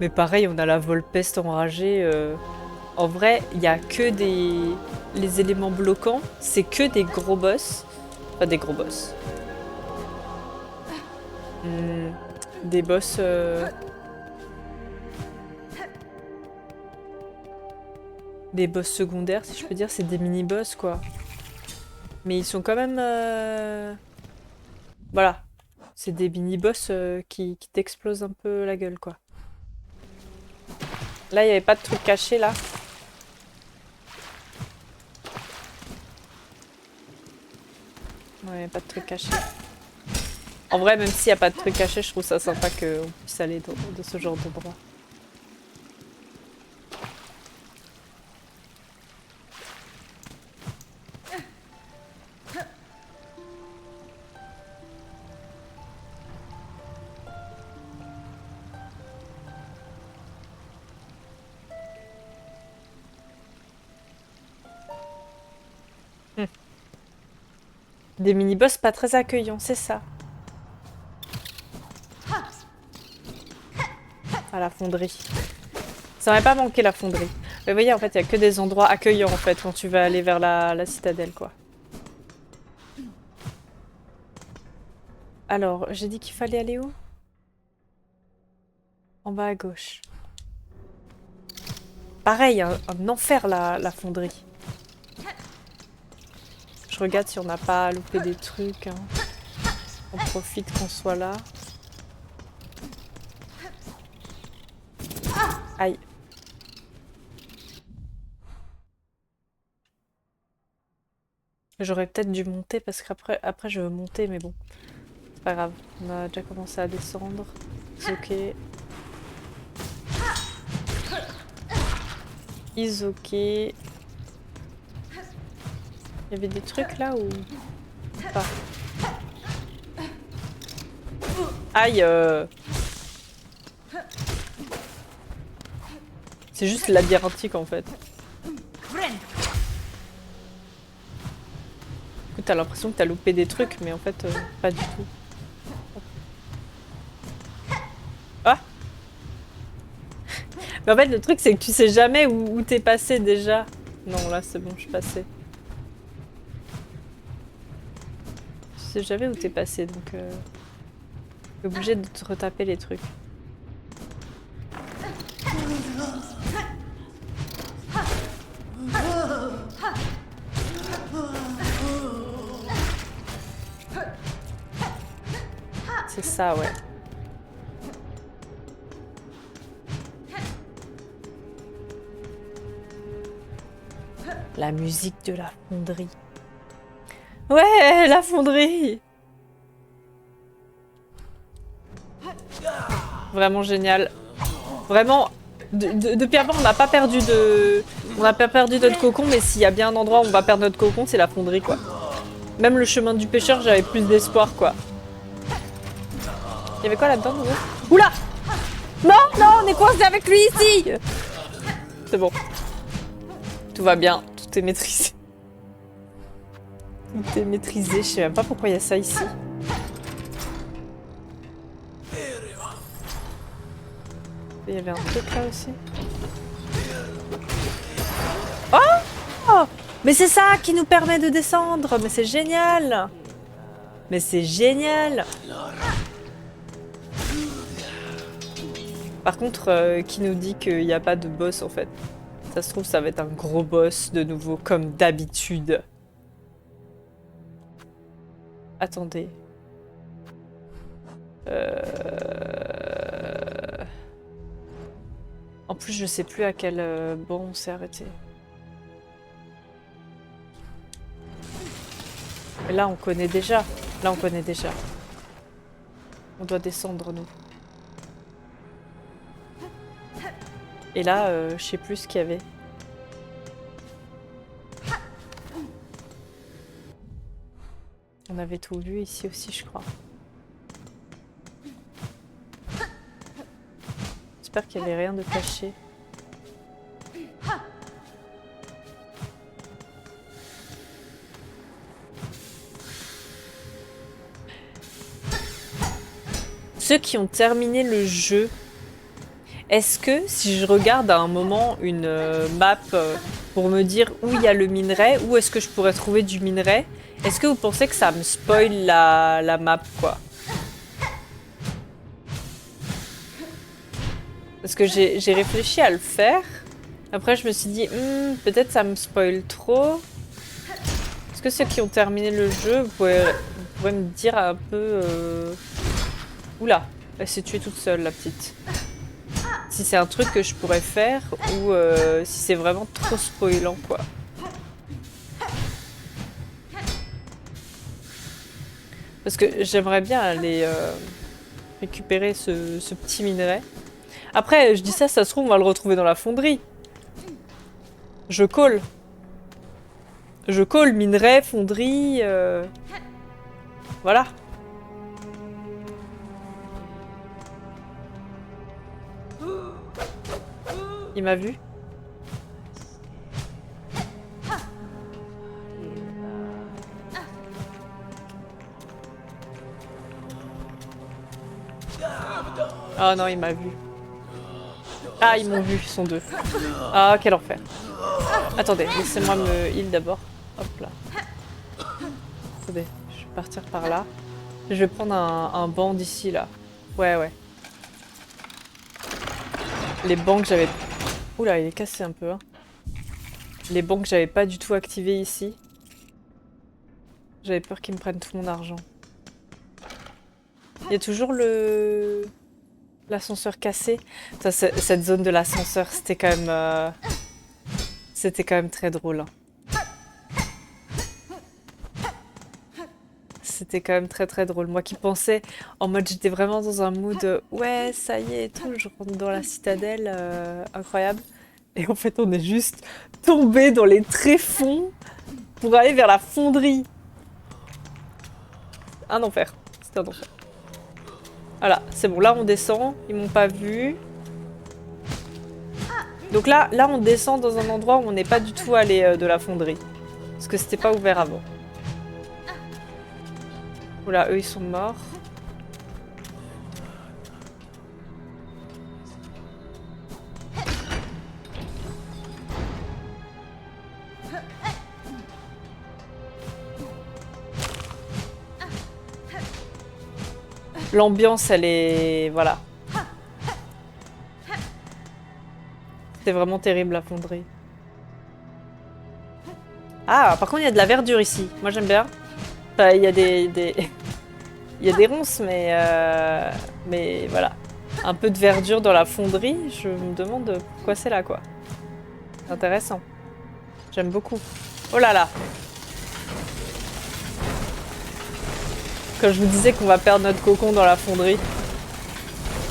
Mais pareil, on a la Volpeste enragée. En vrai, il n'y a que les éléments bloquants. C'est que des gros boss. Enfin, des gros boss. Des boss... Des boss secondaires, si je peux dire. C'est des mini-boss, quoi. Mais ils sont quand même... Voilà. C'est des mini-boss qui t'explosent un peu la gueule, quoi. Là, il n'y avait pas de truc caché, là. Ouais, pas de truc caché. En vrai, même s'il n'y a pas de truc caché, je trouve ça sympa qu'on puisse aller dans ce genre d'endroit. Des mini-boss pas très accueillants, c'est ça. À la fonderie. Ça m'aurait pas manqué la fonderie. Mais vous voyez, en fait, il n'y a que des endroits accueillants, en fait, quand tu vas aller vers la citadelle, quoi. Alors, j'ai dit qu'il fallait aller où? En bas à gauche. Pareil, un enfer, la fonderie. Je regarde si on n'a pas loupé des trucs. Hein. On profite qu'on soit là. Aïe. J'aurais peut-être dû monter parce qu'après je veux monter, mais bon. C'est pas grave. On a déjà commencé à descendre. C'est ok. Is ok. Il y avait des trucs là ou pas? Aïe. C'est juste labyrinthique en fait. Écoute, t'as l'impression que t'as loupé des trucs, mais en fait, pas du tout. Ah! Mais en fait, le truc, c'est que tu sais jamais où t'es passé déjà. Non, là, c'est bon, je suis passée. Tu sais jamais où t'es passé, donc... T'es obligé de te retaper les trucs. C'est ça, ouais. La musique de la fonderie. Ouais, la fonderie! Vraiment génial. Vraiment, depuis avant, on n'a pas perdu de... On n'a pas perdu notre cocon, mais s'il y a bien un endroit où on va perdre notre cocon, c'est la fonderie, quoi. Même le chemin du pêcheur, j'avais plus d'espoir, quoi. Il y avait quoi là-dedans, nouveau? Oula! Non, non, on est coincé avec lui ici! C'est bon. Tout va bien, tout est maîtrisé. Tout est maîtrisé, je sais même pas pourquoi il y a ça ici. Il y avait un truc là aussi. Oh! Mais c'est ça qui nous permet de descendre! Mais c'est génial! Mais c'est génial! Par contre, qui nous dit qu'il n'y a pas de boss en fait? Ça se trouve, ça va être un gros boss de nouveau, comme d'habitude. Attendez. En plus, je sais plus à quel banc on s'est arrêté. Mais là, on connaît déjà. Là, on connaît déjà. On doit descendre, nous. Et là, je sais plus ce qu'il y avait. On avait tout vu ici aussi, je crois. J'espère qu'il n'y avait rien de caché. Ceux qui ont terminé le jeu, est-ce que si je regarde à un moment une map pour me dire où il y a le minerai, où est-ce que je pourrais trouver du minerai, est-ce que vous pensez que ça me spoil la map, quoi? Parce que j'ai réfléchi à le faire. Après, je me suis dit, peut-être ça me spoil trop. Est-ce que ceux qui ont terminé le jeu, vous pourrais me dire un peu... Oula, elle s'est tuée toute seule, la petite. Si c'est un truc que je pourrais faire ou si c'est vraiment trop spoilant, quoi. Parce que j'aimerais bien aller récupérer ce petit minerai. Après, je dis ça se trouve, on va le retrouver dans la fonderie. Je colle. Je colle, minerai, fonderie... Voilà. Il m'a vu. Ah non, il m'a vu. Ah, ils m'ont vu, ils sont deux. Ah, quel enfer. Attendez, laissez-moi me heal d'abord. Hop là. Attendez, je vais partir par là. Je vais prendre un banc d'ici, là. Ouais, ouais. Les bancs que j'avais... Oula, il est cassé un peu, hein. Les bancs que j'avais pas du tout activés ici. J'avais peur qu'ils me prennent tout mon argent. Il y a toujours l'ascenseur cassé. Ça, cette zone de l'ascenseur, c'était quand même... C'était quand même très drôle. Hein. C'était quand même très très drôle. Moi qui pensais, en mode j'étais vraiment dans un mood ouais, ça y est et tout, je rentre dans la citadelle, incroyable. Et en fait, on est juste tombé dans les tréfonds pour aller vers la fonderie. Un enfer. C'était un enfer. Voilà, c'est bon, là on descend, ils m'ont pas vu. Donc là on descend dans un endroit où on n'est pas du tout allé de la fonderie. Parce que c'était pas ouvert avant. Oula, eux ils sont morts. L'ambiance, elle est... Voilà. C'était vraiment terrible la fonderie. Ah, par contre, il y a de la verdure ici. Moi, j'aime bien. Enfin, il y a il y a des ronces, mais voilà. Un peu de verdure dans la fonderie, je me demande pourquoi c'est là, quoi. C'est intéressant. J'aime beaucoup. Oh là là! Quand je vous disais qu'on va perdre notre cocon dans la fonderie.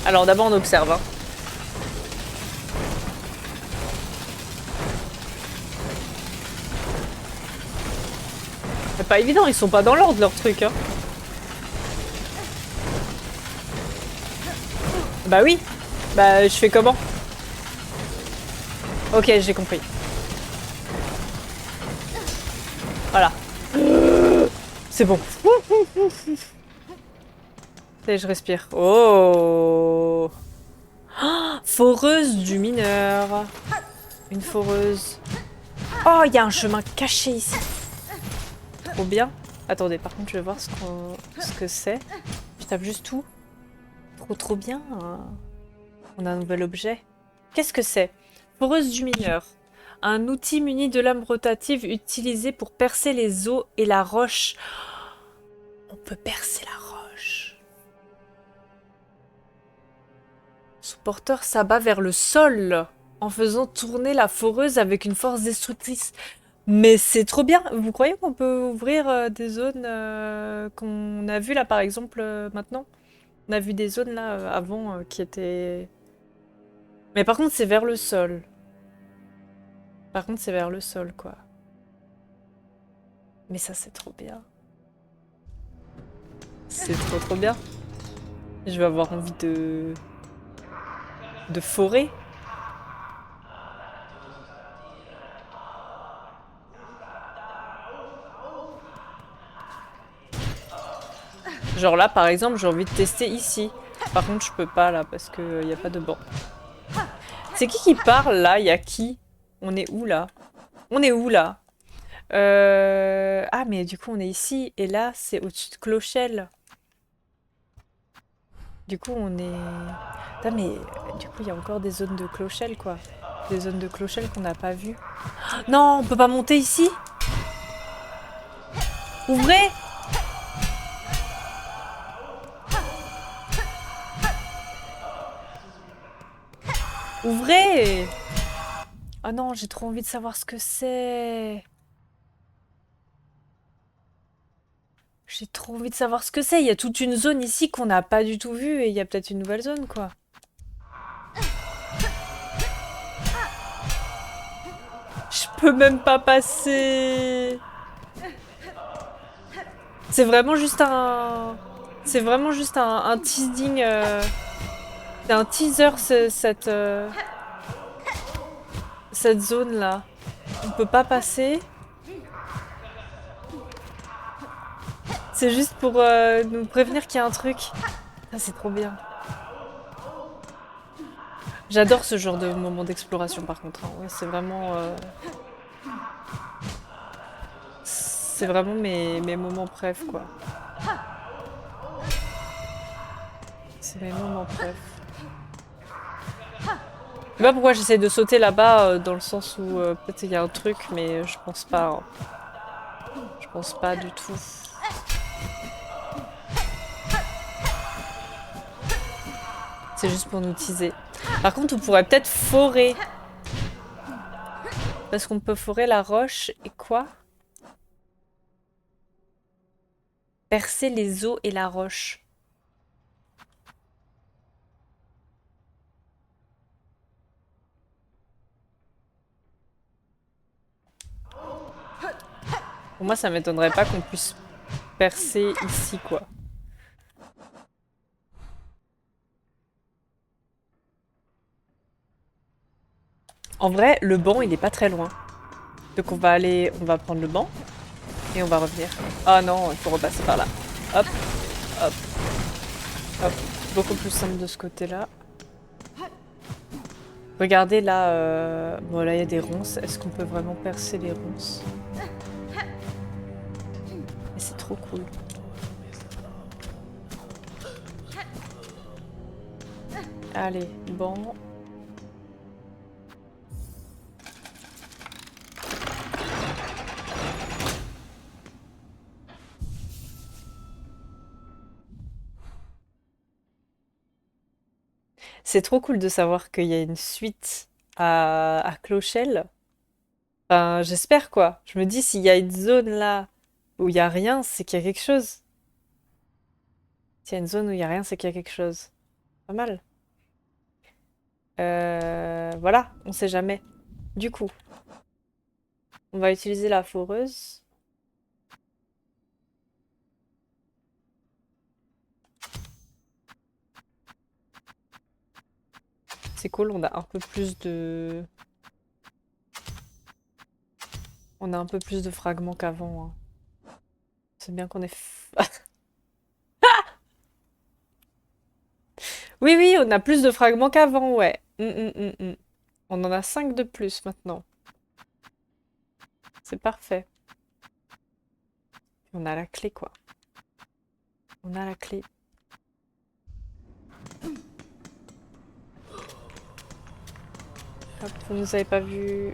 Alors d'abord on observe. Hein. C'est pas évident, ils sont pas dans l'ordre leurs trucs. Hein. Bah oui. Bah je fais comment? Ok, j'ai compris. Voilà. C'est bon. Et je respire. Oh, foreuse du mineur. Une foreuse. Oh, il y a un chemin caché ici. Trop bien. Attendez, par contre, je vais voir ce que c'est. Je tape juste tout. Trop bien. On a un nouvel objet. Qu'est-ce que c'est? Foreuse du mineur. Un outil muni de lame rotative utilisé pour percer les os et la roche. On peut percer la roche. Son porteur s'abat vers le sol en faisant tourner la foreuse avec une force destructrice. Mais c'est trop bien. Vous croyez qu'on peut ouvrir des zones qu'on a vues là par exemple maintenant? On a vu des zones là avant qui étaient... Mais par contre c'est vers le sol. Par contre c'est vers le sol quoi. Mais ça c'est trop bien. C'est trop bien. Je vais avoir envie de forêt. Genre là par exemple j'ai envie de tester ici. Par contre je peux pas là parce qu'il n'y a pas de banc. C'est qui parle là? Il y a qui? On est où là? On est où là? Ah mais du coup on est ici et là c'est au-dessus de Clochelle. Du coup on est... Putain mais du coup il y a encore des zones de Clochelle quoi. Des zones de Clochelle qu'on n'a pas vues. Non on peut pas monter ici? Ouvrez! Ouvrez! Oh non, j'ai trop envie de savoir ce que c'est. J'ai trop envie de savoir ce que c'est. Il y a toute une zone ici qu'on n'a pas du tout vue et il y a peut-être une nouvelle zone, quoi. Je peux même pas passer. C'est vraiment juste un... C'est vraiment juste un teasing... C'est un teaser, cette zone-là. On peut pas passer. C'est juste pour nous prévenir qu'il y a un truc. Ah, c'est trop bien. J'adore ce genre de moment d'exploration, par contre. Hein. Ouais, c'est vraiment... C'est vraiment mes moments préf, quoi. C'est mes moments préf. Je sais pas pourquoi j'essaie de sauter là-bas, dans le sens où peut-être il y a un truc, mais je pense pas. Hein. Je pense pas du tout. C'est juste pour nous teaser. Par contre, on pourrait peut-être forer. Parce qu'on peut forer la roche et quoi? Percer les os et la roche. Pour moi, ça m'étonnerait pas qu'on puisse percer ici, quoi. En vrai, le banc, il est pas très loin. Donc on va prendre le banc et on va revenir. Ah non, il faut repasser par là. Hop, hop, hop. Beaucoup plus simple de ce côté-là. Regardez là, bon là il y a des ronces. Est-ce qu'on peut vraiment percer les ronces? Et c'est trop cool. Allez, banc. C'est trop cool de savoir qu'il y a une suite à Clochelle. Enfin, j'espère quoi. Je me dis, s'il y a une zone là où il y a rien, c'est qu'il y a quelque chose. S'il y a une zone où il y a rien, c'est qu'il y a quelque chose. Pas mal. Voilà, on sait jamais. Du coup, on va utiliser la foreuse. C'est cool, on a un peu plus de... On a un peu plus de fragments qu'avant. Hein. C'est bien qu'on ait... Oui, oui, on a plus de fragments qu'avant, ouais. On en a 5 de plus maintenant. C'est parfait. On a la clé, quoi. On a la clé. Hop, vous nous avez pas vu.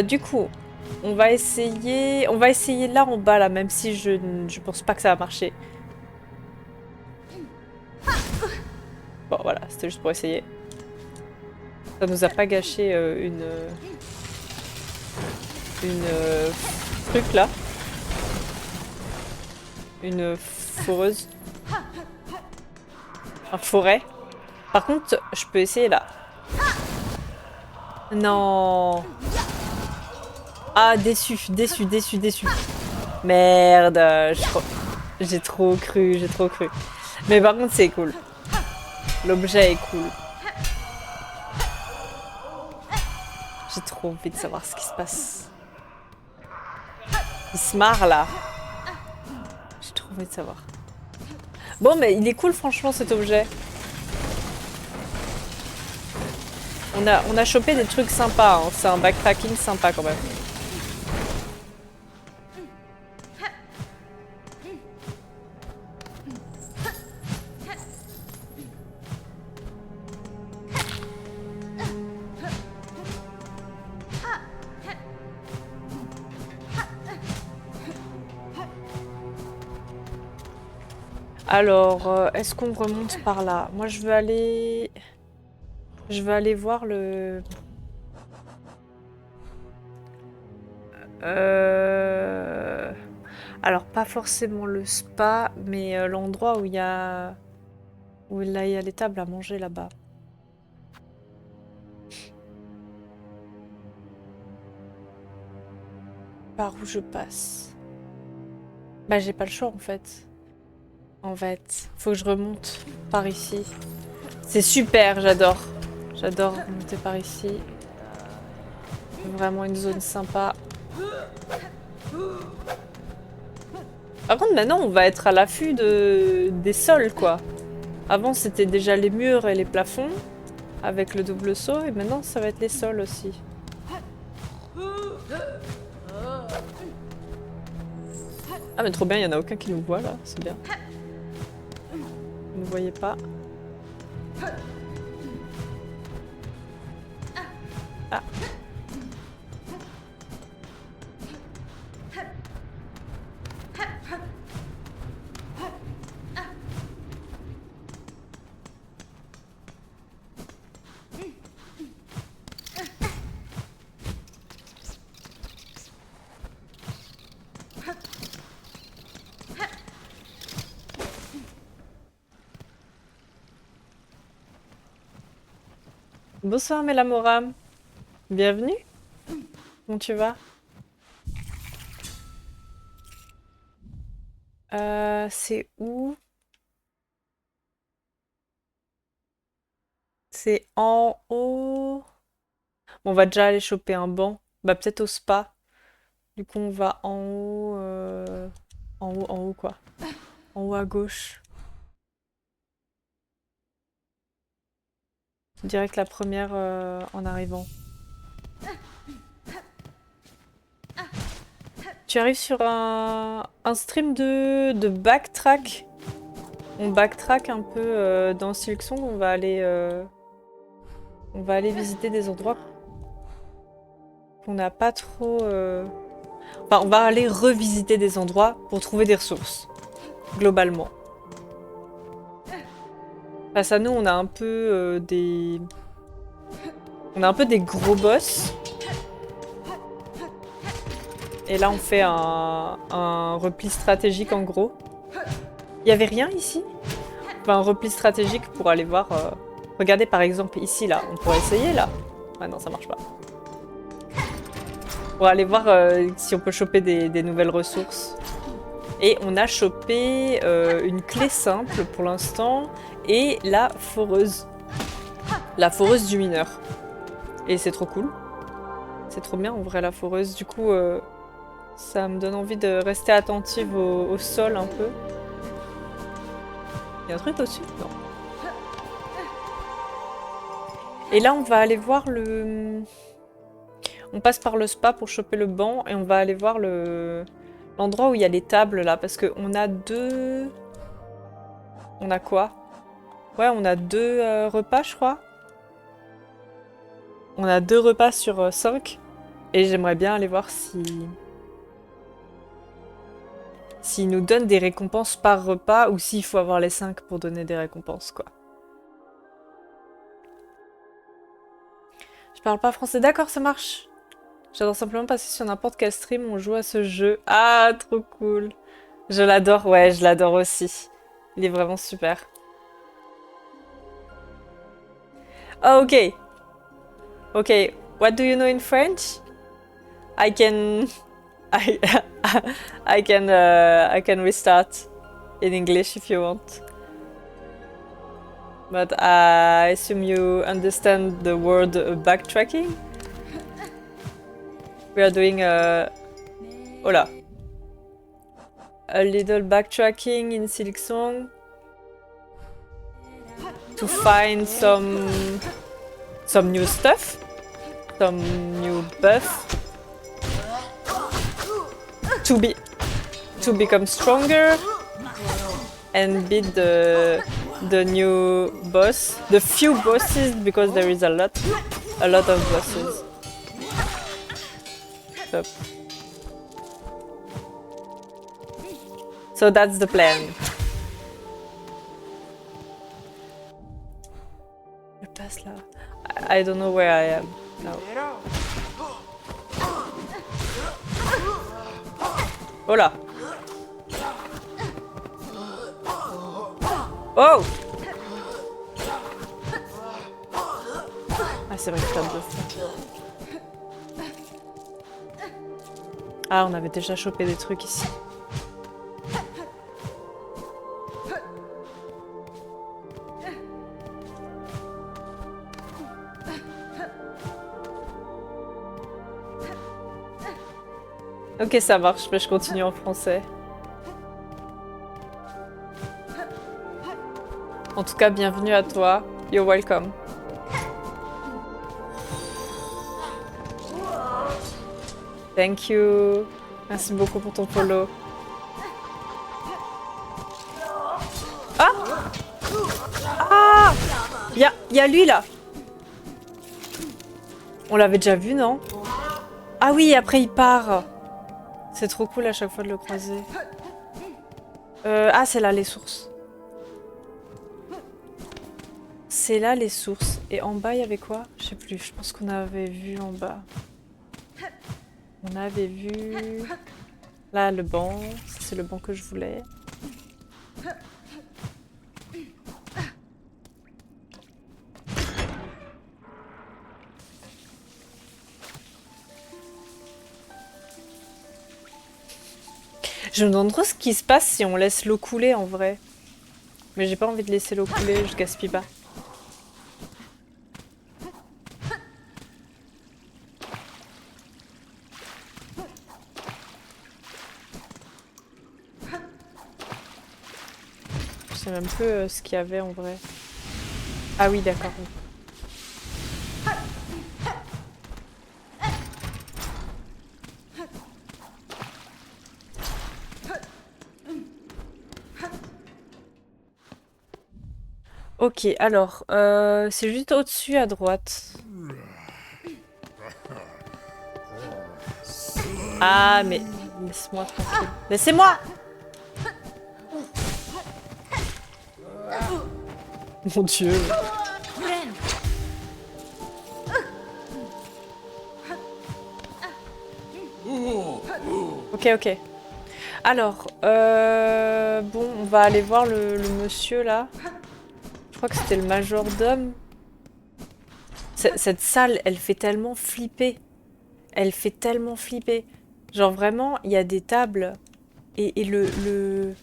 Du coup, on va essayer là en bas, là, même si je pense pas que ça va marcher. Bon, voilà, c'était juste pour essayer. Ça nous a pas gâché une truc là. Une foreuse. Un forêt. Par contre, je peux essayer là. Non. Ah, déçu, déçu, déçu, déçu. Merde, j'ai trop cru, j'ai trop cru. Mais par contre, c'est cool. L'objet est cool. J'ai trop envie de savoir ce qui se passe. Il se marre là. J'ai trop envie de savoir. Bon, mais il est cool, franchement, cet objet. On a chopé des trucs sympas. Hein. C'est un backtracking sympa quand même. Alors, est-ce qu'on remonte par là? Moi, je veux aller... Je vais aller voir le... Alors, pas forcément le spa, mais l'endroit où il y a... Où là, il y a les tables à manger là-bas. Par où je passe? Bah, j'ai pas le choix, en fait. Faut que je remonte par ici. C'est super, j'adore. J'adore monter par ici. Vraiment une zone sympa. Par contre, maintenant, on va être à l'affût des sols, quoi. Avant, c'était déjà les murs et les plafonds, avec le double saut, et maintenant, ça va être les sols aussi. Ah, mais trop bien, il n'y en a aucun qui nous voit, là. C'est bien. Vous ne voyez pas. Ah. Bonsoir Mélamoram, bienvenue. Comment tu vas? C'est où? C'est en haut. On va déjà aller choper un banc. Bah peut-être au spa. Du coup on va en haut, en haut quoi. En haut à gauche. Direct la première en arrivant. Tu arrives sur un stream de backtrack. On backtrack un peu dans Silksong. On va aller visiter des endroits qu'on n'a pas trop... Enfin, on va aller revisiter des endroits pour trouver des ressources, globalement. Face à nous, on a un peu des... On a un peu des gros boss. Et là, on fait un repli stratégique, en gros. Il y avait rien ici? Enfin, un repli stratégique pour aller voir... Regardez, par exemple, ici, là. On pourrait essayer, là. Ah non, ça marche pas. Pour aller voir si on peut choper des nouvelles ressources. Et on a chopé une clé simple pour l'instant et la foreuse. La foreuse du mineur. Et c'est trop cool. C'est trop bien en vrai la foreuse. Du coup, ça me donne envie de rester attentive au sol un peu. Il y a un truc au-dessus? Non. Et là, on va aller voir le... On passe par le spa pour choper le banc et on va aller voir l'endroit où il y a les tables là. Parce qu'on a deux... On a quoi? Ouais, on a deux repas, je crois. On a 2 repas sur 5. Et j'aimerais bien aller voir s'ils nous donnent des récompenses par repas ou s'il faut avoir les 5 pour donner des récompenses, quoi. Je parle pas français. D'accord, ça marche. J'adore simplement passer sur n'importe quel stream où on joue à ce jeu. Ah, trop cool. Je l'adore, ouais, je l'adore aussi. Il est vraiment super. Oh, ok. Ok, what do you know in French? I can... I, I can restart in English if you want. But I assume you understand the word backtracking? We are doing hola. A little backtracking in Silksong to find some new stuff, some new buff to become stronger and beat the new boss, the few bosses, because there is a lot of bosses. So that's the plan. passe là? I don't know where I am now. Oh là! Oh! Ah, c'est vrai que t'as deux fois. Ah, on avait déjà chopé des trucs ici. Ok, ça marche, mais je continue en français. En tout cas, bienvenue à toi. You're welcome. Thank you. Merci beaucoup pour ton follow. Ah! Ah! Y a lui là. On l'avait déjà vu, non? Ah oui, après il part. C'est trop cool à chaque fois de le croiser. Ah, c'est là les sources. C'est là les sources. Et en bas, il y avait quoi? Je sais plus, je pense qu'on avait vu en bas. On avait vu... Là, le banc. C'est le banc que je voulais. Je me demande trop ce qui se passe si on laisse l'eau couler en vrai. Mais j'ai pas envie de laisser l'eau couler, je gaspille pas. Je sais même peu ce qu'il y avait en vrai. Ah oui, d'accord. Ok, alors, c'est juste au-dessus à droite. Ah, mais laisse-moi tranquille. Laissez-moi! Mon Dieu. Ok, ok. Alors, bon, on va aller voir le monsieur là. Je crois que c'était le majordome. Cette salle, elle fait tellement flipper. Elle fait tellement flipper. Genre vraiment, il y a des tables et le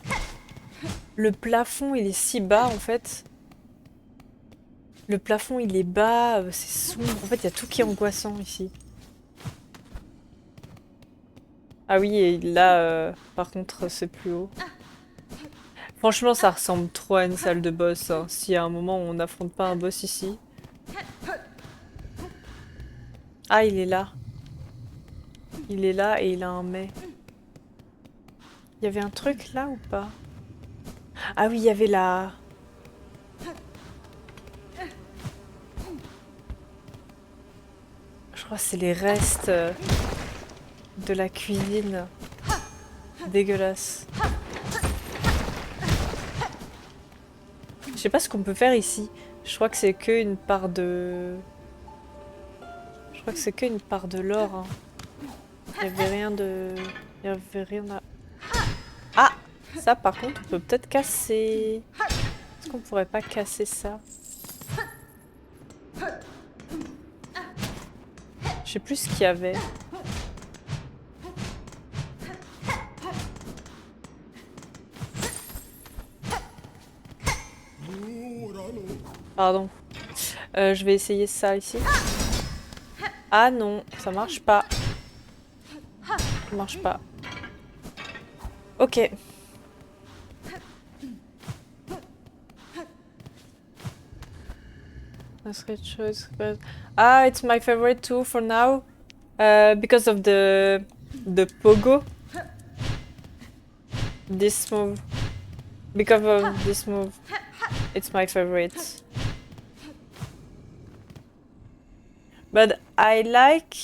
plafond, il est si bas en fait. Le plafond, il est bas, c'est sombre. En fait, il y a tout qui est angoissant ici. Ah oui, et là, par contre, c'est plus haut. Franchement, ça ressemble trop à une salle de boss. Hein. Si à un moment, on n'affronte pas un boss ici. Ah, il est là. Il est là et il a un mais. Il y avait un truc là ou pas? Ah oui, il y avait la... Je crois que c'est les restes de la cuisine. Dégueulasse. Je sais pas ce qu'on peut faire ici. Je crois que c'est que une part de... Je crois que c'est que une part de l'or. Hein. Il y avait rien de... Il y avait rien à... Ah! Ça par contre on peut peut-être casser. Est-ce qu'on pourrait pas casser ça? Je sais plus ce qu'il y avait. Pardon. Je vais essayer ça ici. Ah non, ça marche pas. Ça marche pas. Ok. Choice. Ah, it's my favorite too for now. Because of the pogo. This move. Because of this move. It's my favorite. But I like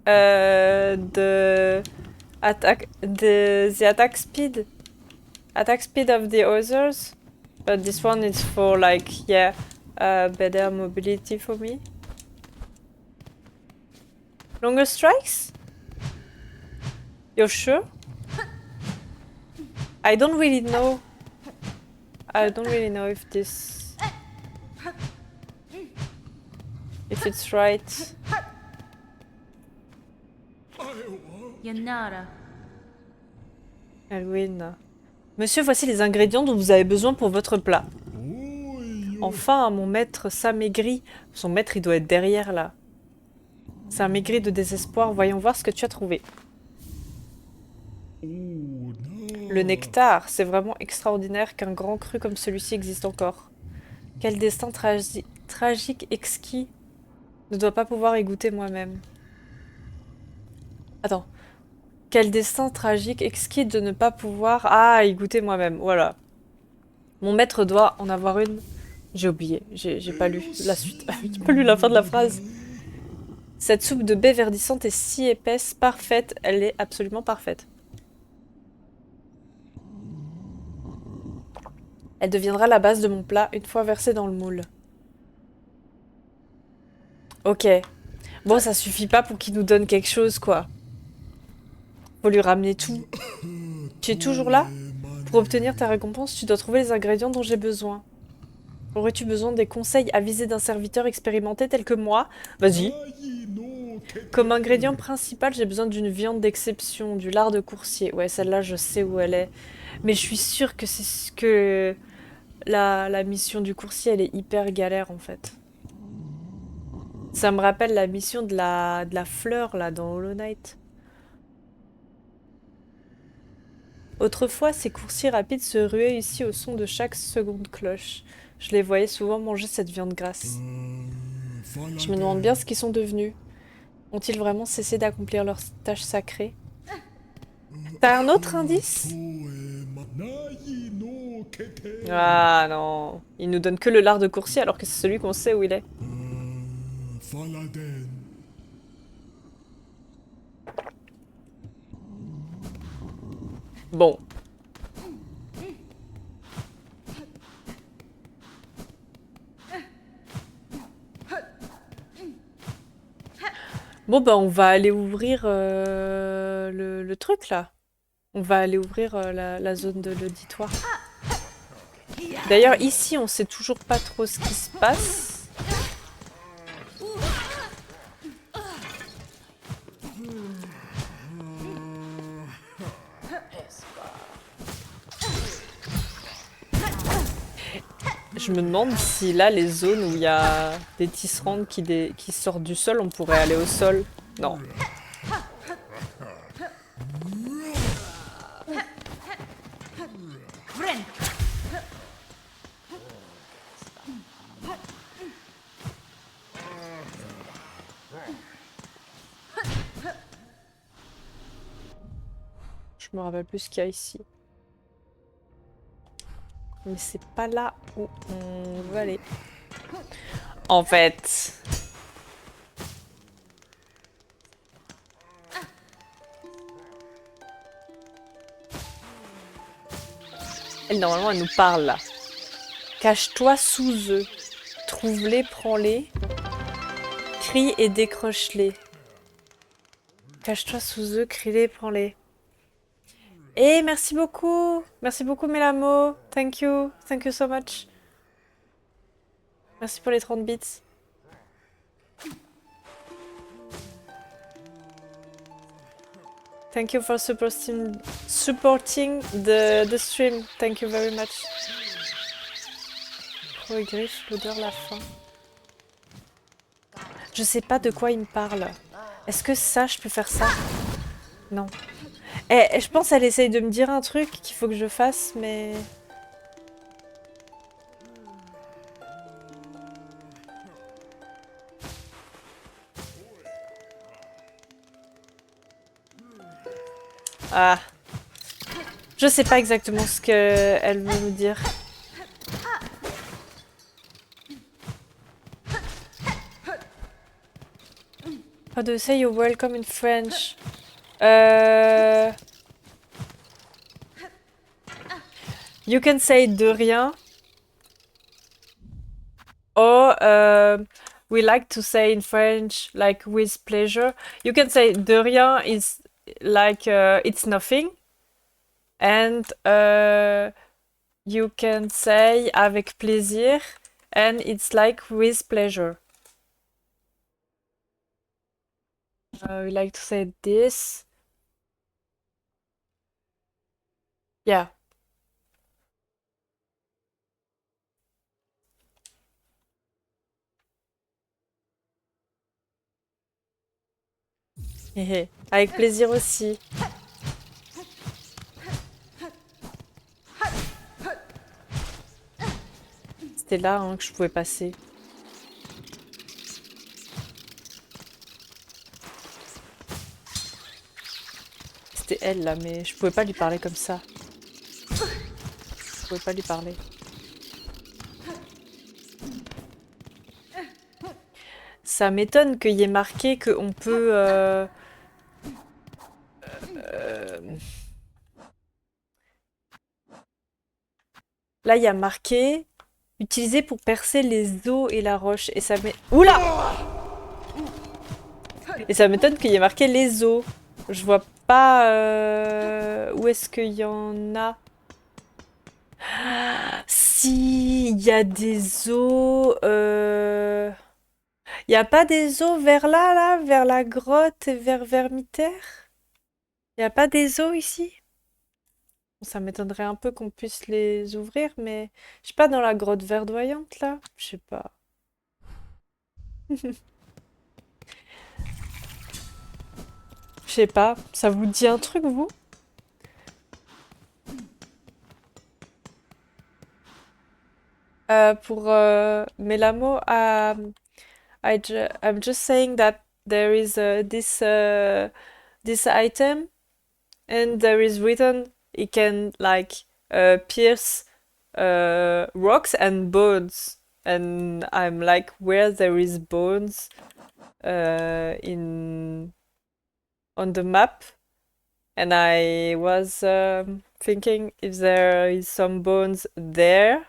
the attack speed of the others. But this one is for like, yeah, Better mobility for me. Longer strikes? You're sure? I don't really know. I don't really know if this... if it's right.
Yanara.
Elwyn. Monsieur, voici les ingrédients dont vous avez besoin pour votre plat. Enfin, mon maître s'amaigrit. Son maître, il doit être derrière, là. S'amaigrit de désespoir. Voyons voir ce que tu as trouvé. Le nectar, c'est vraiment extraordinaire qu'un grand cru comme celui-ci existe encore. Quel destin tragique, exquis. Ne dois pas pouvoir y goûter moi-même. Attends. Quel destin tragique, exquis de ne pas pouvoir... Ah, y goûter moi-même, voilà. Mon maître doit en avoir une. J'ai oublié, j'ai pas lu la suite. J'ai pas lu la fin de la phrase. Cette soupe de baie verdissante est si épaisse, parfaite. Elle est absolument parfaite. Elle deviendra la base de mon plat une fois versée dans le moule. Ok. Bon, ça suffit pas pour qu'il nous donne quelque chose, quoi. Faut lui ramener tout. Tu es toujours là? Pour obtenir ta récompense, tu dois trouver les ingrédients dont j'ai besoin. Aurais-tu besoin des conseils avisés d'un serviteur expérimenté tel que moi? Vas-y. Comme ingrédient principal, j'ai besoin d'une viande d'exception, du lard de coursier. Ouais, celle-là, je sais où elle est. Mais je suis sûre que c'est ce que... La mission du coursier, elle est hyper galère, en fait. Ça me rappelle la mission de la fleur, là, dans Hollow Knight. Autrefois, ces coursiers rapides se ruaient ici au son de chaque seconde cloche. Je les voyais souvent manger cette viande grasse. Je me demande bien ce qu'ils sont devenus. Ont-ils vraiment cessé d'accomplir leurs tâches sacrées? T'as un autre indice? Ah non, il nous donne que le lard de coursier alors que c'est celui qu'on sait où il est. Bon. Bon bah on va aller ouvrir le truc là. On va aller ouvrir la zone de l'auditoire. D'ailleurs ici on sait toujours pas trop ce qui se passe. Je me demande si là, les zones où il y a des tisserandes qui sortent du sol, on pourrait aller au sol. Non. Je me rappelle plus ce qu'il y a ici. Mais c'est pas là où on veut aller. En fait. Elle, normalement, elle nous parle là. Cache-toi sous eux. Trouve-les, prends-les. Crie et décroche-les. Cache-toi sous eux, crie-les, prends-les. Et merci beaucoup. Merci beaucoup, Melamo. Thank you. Thank you so much. Merci pour les 30 bits. Thank you for supporting the stream. Thank you very much. Trop griffe, l'odeur, la faim. Je sais pas de quoi il me parle. Est-ce que ça, je peux faire ça? Non. Eh, je pense qu'elle essaye de me dire un truc qu'il faut que je fasse, mais... Ah. Je sais pas exactement ce qu'elle veut me dire. How do you say you're welcome in French? You can say de rien. Or we like to say in French, like with pleasure. You can say de rien is like it's nothing. And you can say avec plaisir, and it's like with pleasure. We like to say this. Yeah. Avec plaisir aussi. C'était là hein, que je pouvais passer. C'était elle là, mais je pouvais pas lui parler comme ça. Je pouvais pas lui parler. Ça m'étonne qu'il y ait marqué qu'on peut... euh, Là, il y a marqué utilisé pour percer les os et la roche. Et ça m'est... Oula! Et ça m'étonne qu'il y ait marqué les os. Je vois pas où est-ce qu'il y en a. Si, il y a des os. Il y a pas des os vers là, vers la grotte et vers Vermitaire? Il y a pas des os ici? Bon, ça m'étonnerait un peu qu'on puisse les ouvrir, mais je sais pas dans la grotte verdoyante là. Je sais pas. Je sais pas. Ça vous dit un truc vous? Pour Melamo, I'm just saying that there is this item and there is written it can like pierce rocks and bones. And I'm like, where there is bones in on the map, and I was thinking if there is some bones there,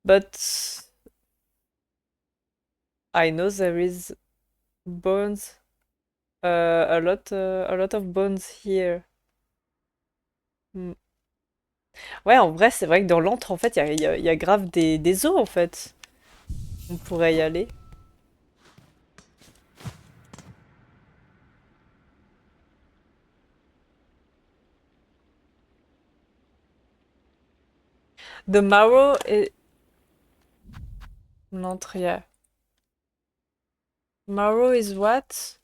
but I know there is bones, a lot of bones here. Hmm. Ouais, en vrai, c'est vrai que dans l'antre, en fait, il y a grave des os, en fait. On pourrait y aller. The marrow is... L'antre, yeah. Marrow is what?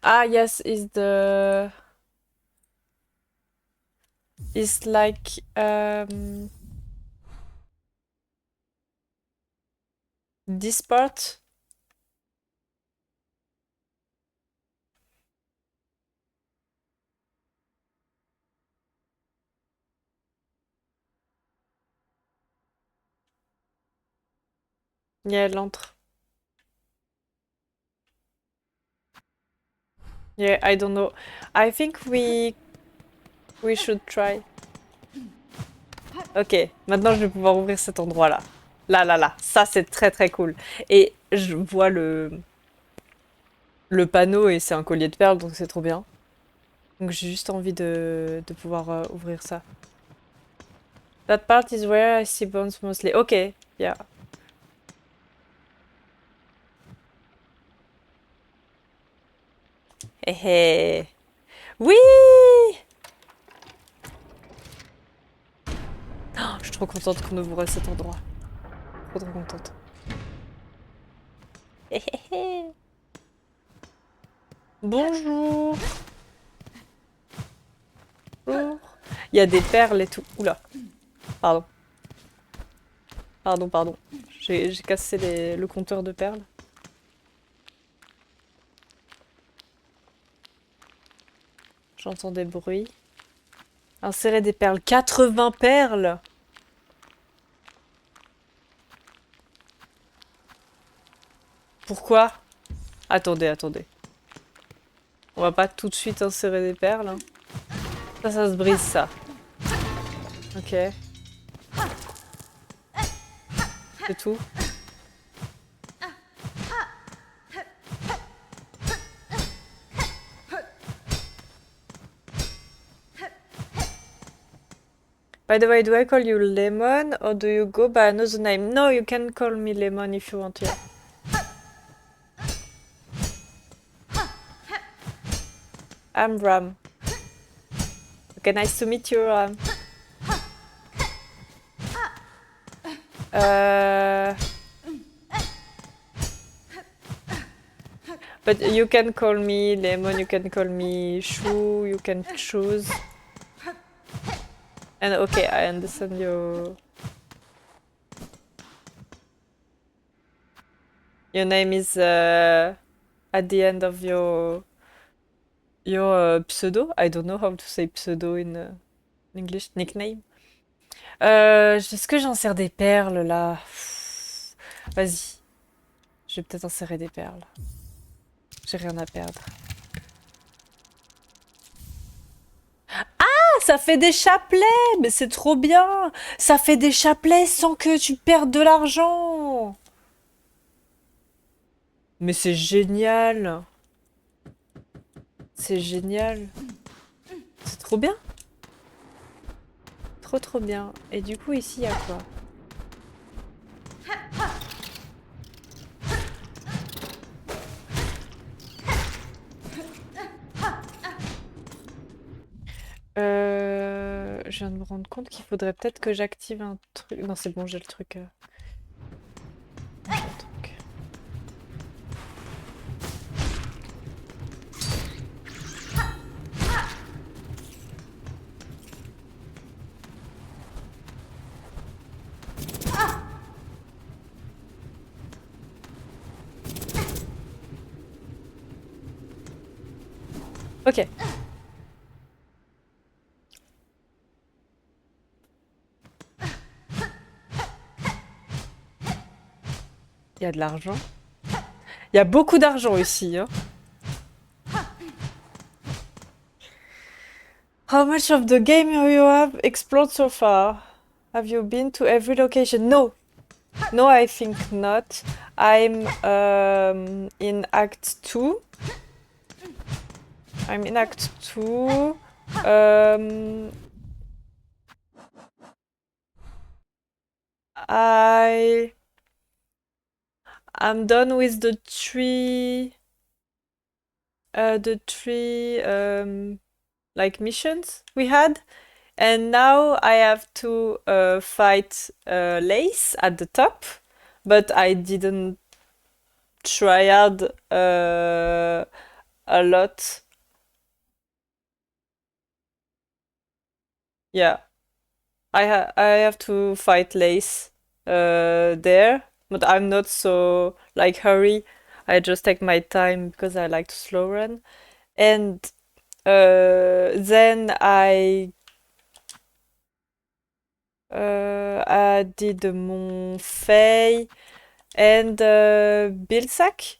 Ah, yes, is the... Is like... this part? Yeah, l'antre. Yeah, I don't know. I think we should try. Ok, maintenant je vais pouvoir ouvrir cet endroit-là. Là. Ça, c'est très très cool. Et je vois le panneau et c'est un collier de perles, donc c'est trop bien. Donc j'ai juste envie de pouvoir ouvrir ça. That part is where I see bones mostly. Ok, yeah. Hé hé. Oui! Oh, je suis trop contente qu'on ouvre cet endroit. Trop contente. Hé hé hé. Bonjour. Bonjour. Il y a des perles et tout. Oula, pardon. Pardon. J'ai cassé le compteur de perles. J'entends des bruits. Insérer des perles. 80 perles! Pourquoi? Attendez. On va pas tout de suite insérer des perles, hein. Ça se brise, ça. Ok. C'est tout. By the way, do I call you Lemon or do you go by another name? No, you can call me Lemon if you want to. I'm Ram. Okay, nice to meet you, Ram. But you can call me Lemon, you can call me Shu, you can choose. And okay, I understand your name is at the end of your pseudo. I don't know how to say pseudo in English. Nickname. Est-ce que j'ensère des perles là? Vas-y. Je vais peut-être insérer des perles. J'ai rien à perdre. Ah, ça fait des chapelets! Mais c'est trop bien! Ça fait des chapelets sans que tu perdes de l'argent! Mais c'est génial! C'est génial! C'est trop bien! Trop bien. Et du coup, ici, il y a quoi? Je viens de me rendre compte qu'il faudrait peut-être que j'active un truc. Non, c'est bon, j'ai le truc. J'ai le truc. Ok. Il y a de l'argent. Il y a beaucoup d'argent ici, hein. How much of the game you have explored so far? Have you been to every location? No. No, I think not. I'm in Act 2. I'm in Act 2. I'm done with the three like missions we had, and now I have to fight Lace at the top, but I didn't try hard a lot. Yeah, I have to fight Lace there, but I'm not so like hurry. I just take my time because I like to slow run. And then I did mon Faye and Bilsak.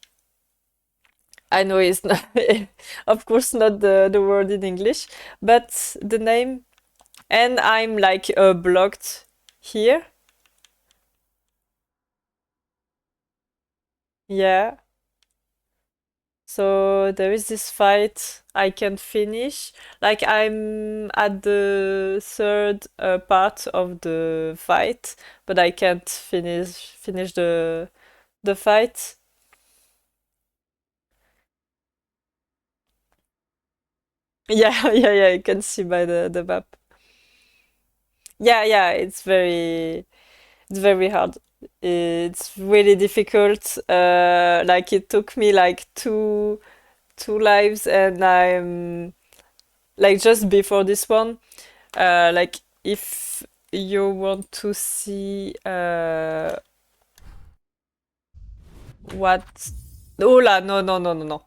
I know it's not, of course, not the word in English, but the name. And I'm like blocked here. Yeah. So there is this fight I can finish. Like I'm at the third part of the fight, but I can't finish the fight. Yeah, yeah, you can see by the map. Yeah, it's very hard. It's really difficult. Like it took me like two lives, and I'm like just before this one. Like if you want to see what oh là no,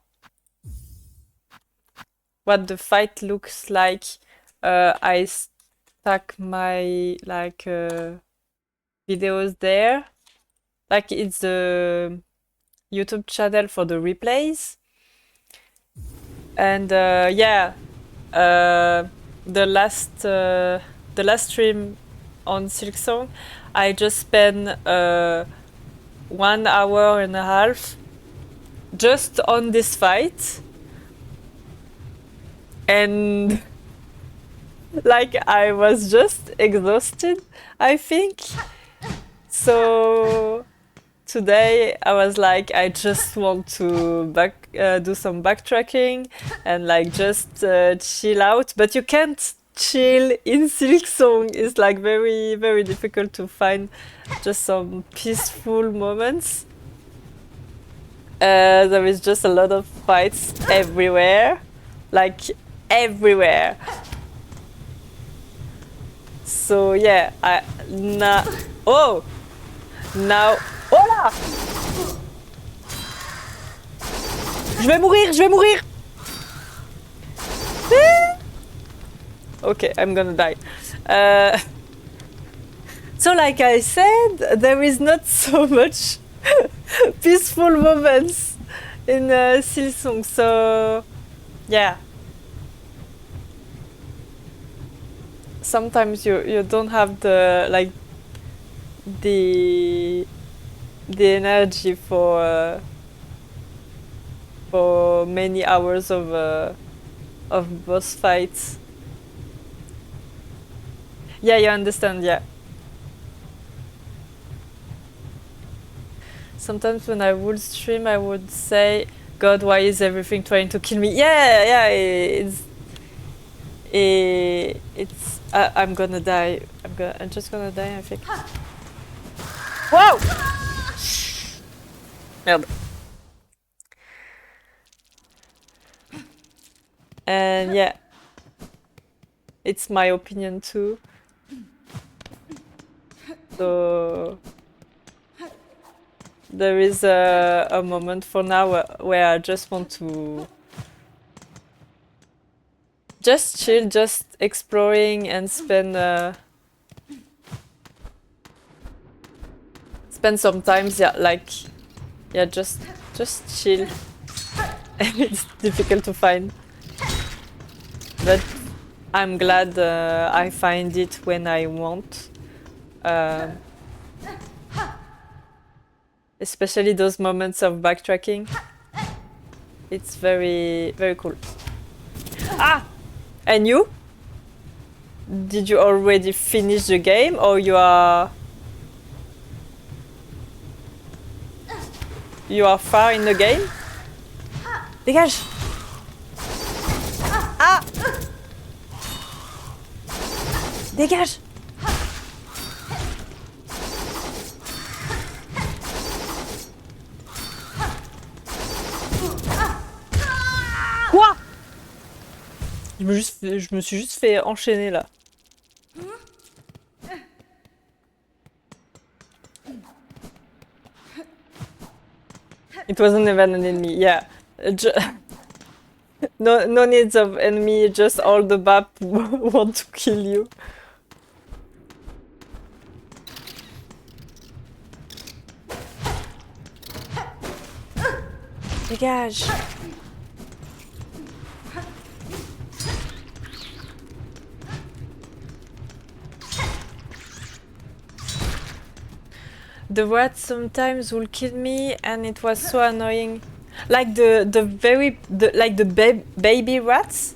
what the fight looks like, I stuck my like videos there. Like it's the YouTube channel for the replays. And yeah, uh, the last stream on Silksong, I just spent 1 hour and a half just on this fight, and like I was just exhausted, I think. So today I was like, I just want to do some backtracking and like just chill out. But you can't chill in Silksong. It's like very, very difficult to find just some peaceful moments. There is just a lot of fights everywhere, like everywhere. So yeah, oh, now, oh là! Je vais mourir, je vais mourir! Okay, I'm gonna die. So like I said, there is not so much peaceful moments in Silksong, so yeah. Sometimes you don't have the like the energy for many hours of boss fights. Yeah, you understand, yeah. Sometimes when I would stream, I would say, God, why is everything trying to kill me? Yeah, I'm gonna die. I'm just gonna die, I think. Wow! Merde. And yeah, it's my opinion too. So there is a moment for now where I just want to just chill, just exploring and spend some time, just chill. It's difficult to find, but I'm glad I find it when I want. Especially those moments of backtracking. It's very, very cool. Ah! And you? Did you already finish the game, or you are far in the game? Dégage! Ah! Dégage! Quoi? Je me suis juste fait enchaîner là. It wasn't even an enemy, yeah. No needs of enemy, just all the BAP want to kill you. Dégage! The rats sometimes will kill me, and it was so annoying. Like the baby rats,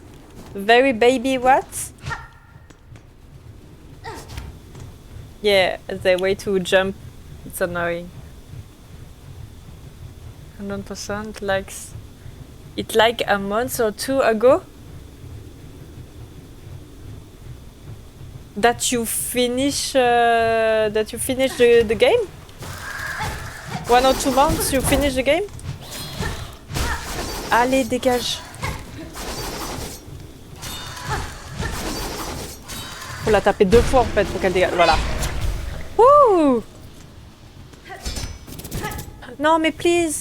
very baby rats. Yeah, the way to jump, it's annoying. 100% likes it like a month or two ago. That you finish the game? 1 or 2 months you finish the game? Allez, dégage. Faut la taper 2 fois en fait pour qu'elle dégage. Voilà. Wouh! Non mais please,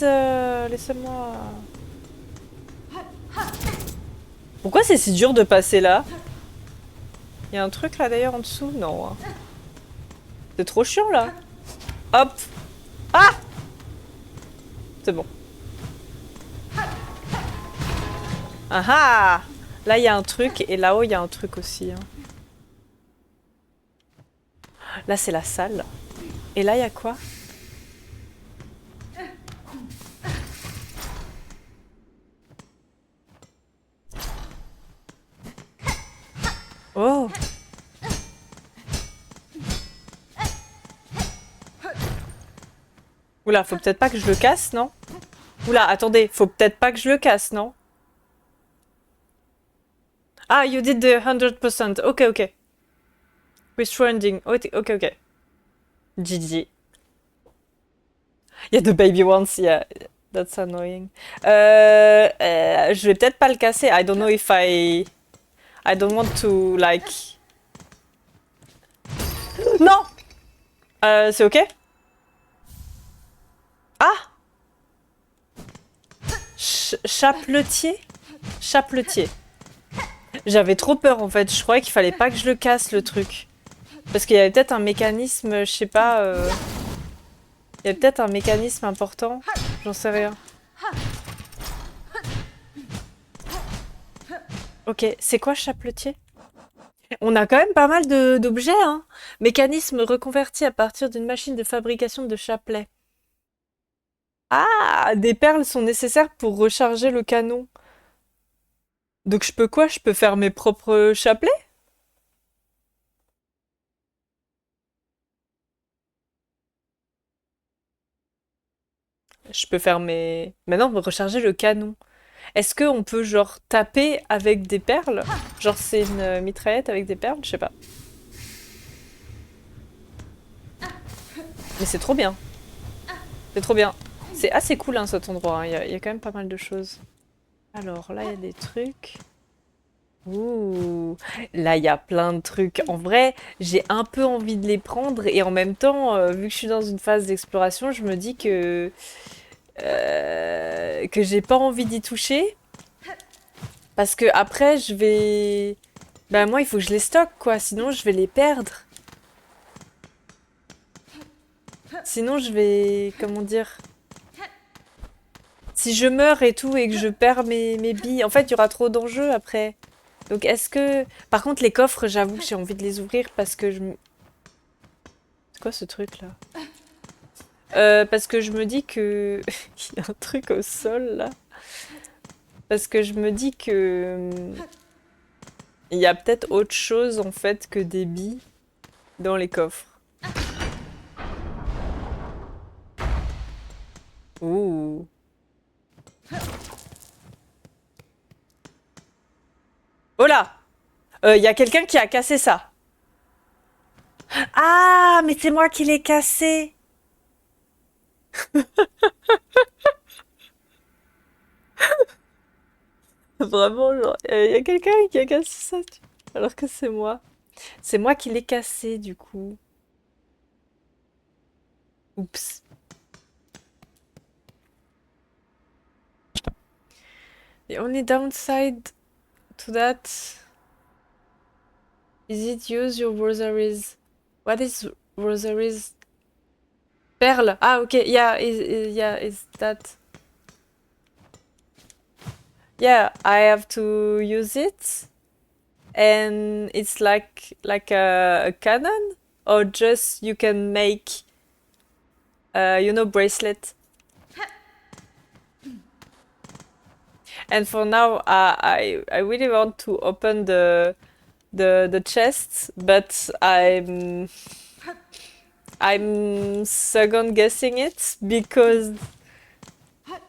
laissez-moi. Pourquoi c'est si dur de passer là? Il y a un truc là d'ailleurs en dessous? Non. C'est trop chiant là. Hop! Ah! C'est bon. Ah ah! Là, il y a un truc, et là-haut, il y a un truc aussi, hein. Là, c'est la salle. Et là, il y a quoi? Oh! Oula, faut peut-être pas que je le casse, non? Oula, attendez, faut peut-être pas que je le casse, non? Ah, you did the 100%. Ok, ok. Restranding. Ok, ok, ok. GG. Il y a the baby ones, yeah. That's annoying. Je vais peut-être pas le casser. I don't know if I don't want to, like... Non! C'est ok? Ah! Chapeletier? Chapeletier. J'avais trop peur en fait, je croyais qu'il fallait pas que je le casse le truc. Parce qu'il y avait peut-être un mécanisme, je sais pas... Il y avait peut-être un mécanisme important, j'en sais rien. Ok, c'est quoi chapeletier? On a quand même pas mal d'objets, hein. Mécanisme reconverti à partir d'une machine de fabrication de chapelets. Ah, des perles sont nécessaires pour recharger le canon. Donc je peux quoi? Je peux faire mes propres chapelets? Je peux faire mes... Maintenant, recharger le canon. Est-ce qu'on peut genre taper avec des perles? Genre c'est une mitraillette avec des perles? Je sais pas. Mais c'est trop bien. C'est trop bien. C'est assez cool hein, cet endroit, hein. Il y a quand même pas mal de choses. Alors là, il y a des trucs. Ouh, là il y a plein de trucs. En vrai, j'ai un peu envie de les prendre et en même temps, vu que je suis dans une phase d'exploration, je me dis que j'ai pas envie d'y toucher parce que après je vais, bah moi il faut que je les stocke quoi, sinon je vais les perdre. Sinon je vais, comment dire, si je meurs et tout et que je perds mes billes, en fait il y aura trop d'enjeux après. Donc est-ce que, par contre les coffres, j'avoue que j'ai envie de les ouvrir parce que c'est quoi ce truc là? Parce que je me dis que... Il y a un truc au sol, là. Parce que je me dis que... Il y a peut-être autre chose, en fait, que des billes dans les coffres. Ouh. Oh là! Il y a quelqu'un qui a cassé ça. Ah, mais c'est moi qui l'ai cassé! Vraiment, genre, il y a quelqu'un qui a cassé ça, alors que c'est moi. C'est moi qui l'ai cassé, du coup. Oups. The only downside to that is it use your rosaries. What is rosaries? Perle. Ah, okay. Yeah, is that? Yeah, I have to use it, and it's like a cannon, or just you can make, bracelet. And for now, I really want to open the chest, but I'm second guessing it because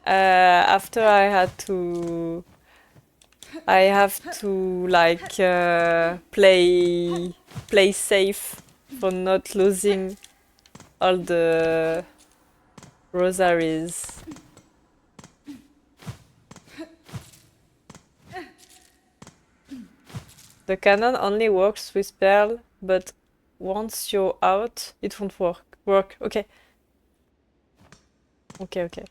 after I have to like play safe for not losing all the rosaries. The cannon only works with pearl, but once you're out, it won't work. Okay. Okay.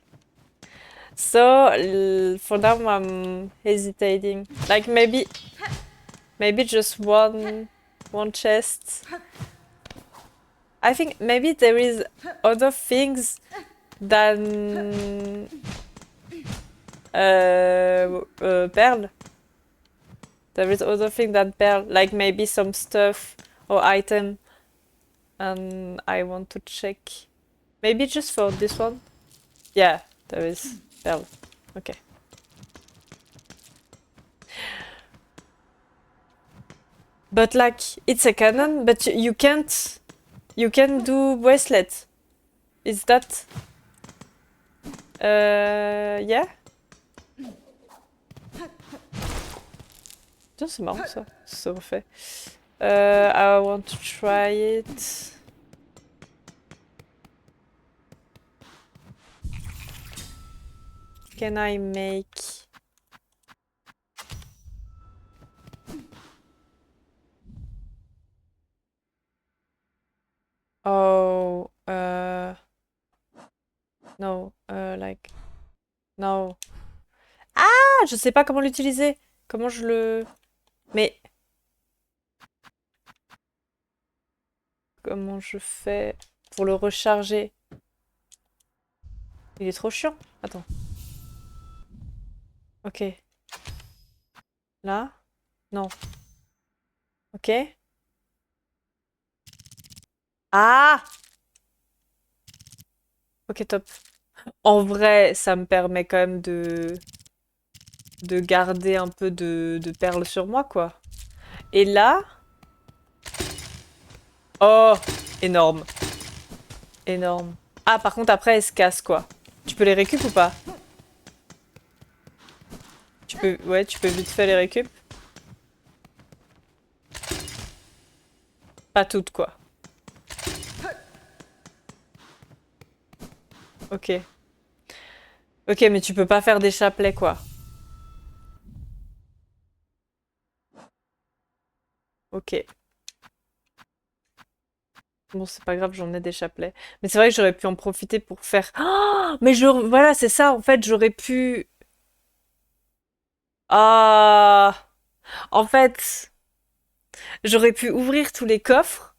So for now I'm hesitating. Like maybe just one chest. I think maybe there is other things than pearl. There is other thing than pearl, like maybe some stuff or item. And I want to check. Maybe just for this one? Yeah, there is pearl. Okay. But like, it's a cannon, but you can't... You can do bracelet. Is that... yeah? Tiens, c'est marrant ça, ça refait. I want to try it. Can I make... Oh, no, like... No. Ah, je sais pas comment l'utiliser. Comment je le... Mais... Comment je fais pour le recharger? Il est trop chiant. Attends. Ok. Là? Non. Ok. Ah! Ok, top. En vrai, ça me permet quand même de garder un peu de perles sur moi, quoi. Et là... Oh! Énorme. Énorme. Ah, par contre, après, elles se cassent, quoi. Tu peux les récup ou pas? Tu peux... Ouais, tu peux vite fait les récup. Pas toutes, quoi. Ok. Ok, mais tu peux pas faire des chapelets, quoi. Ok. Bon, c'est pas grave, j'en ai des chapelets. Mais c'est vrai que j'aurais pu en profiter pour faire... Ah, mais je... Voilà, c'est ça, en fait, j'aurais pu... Ah... En fait, j'aurais pu ouvrir tous les coffres,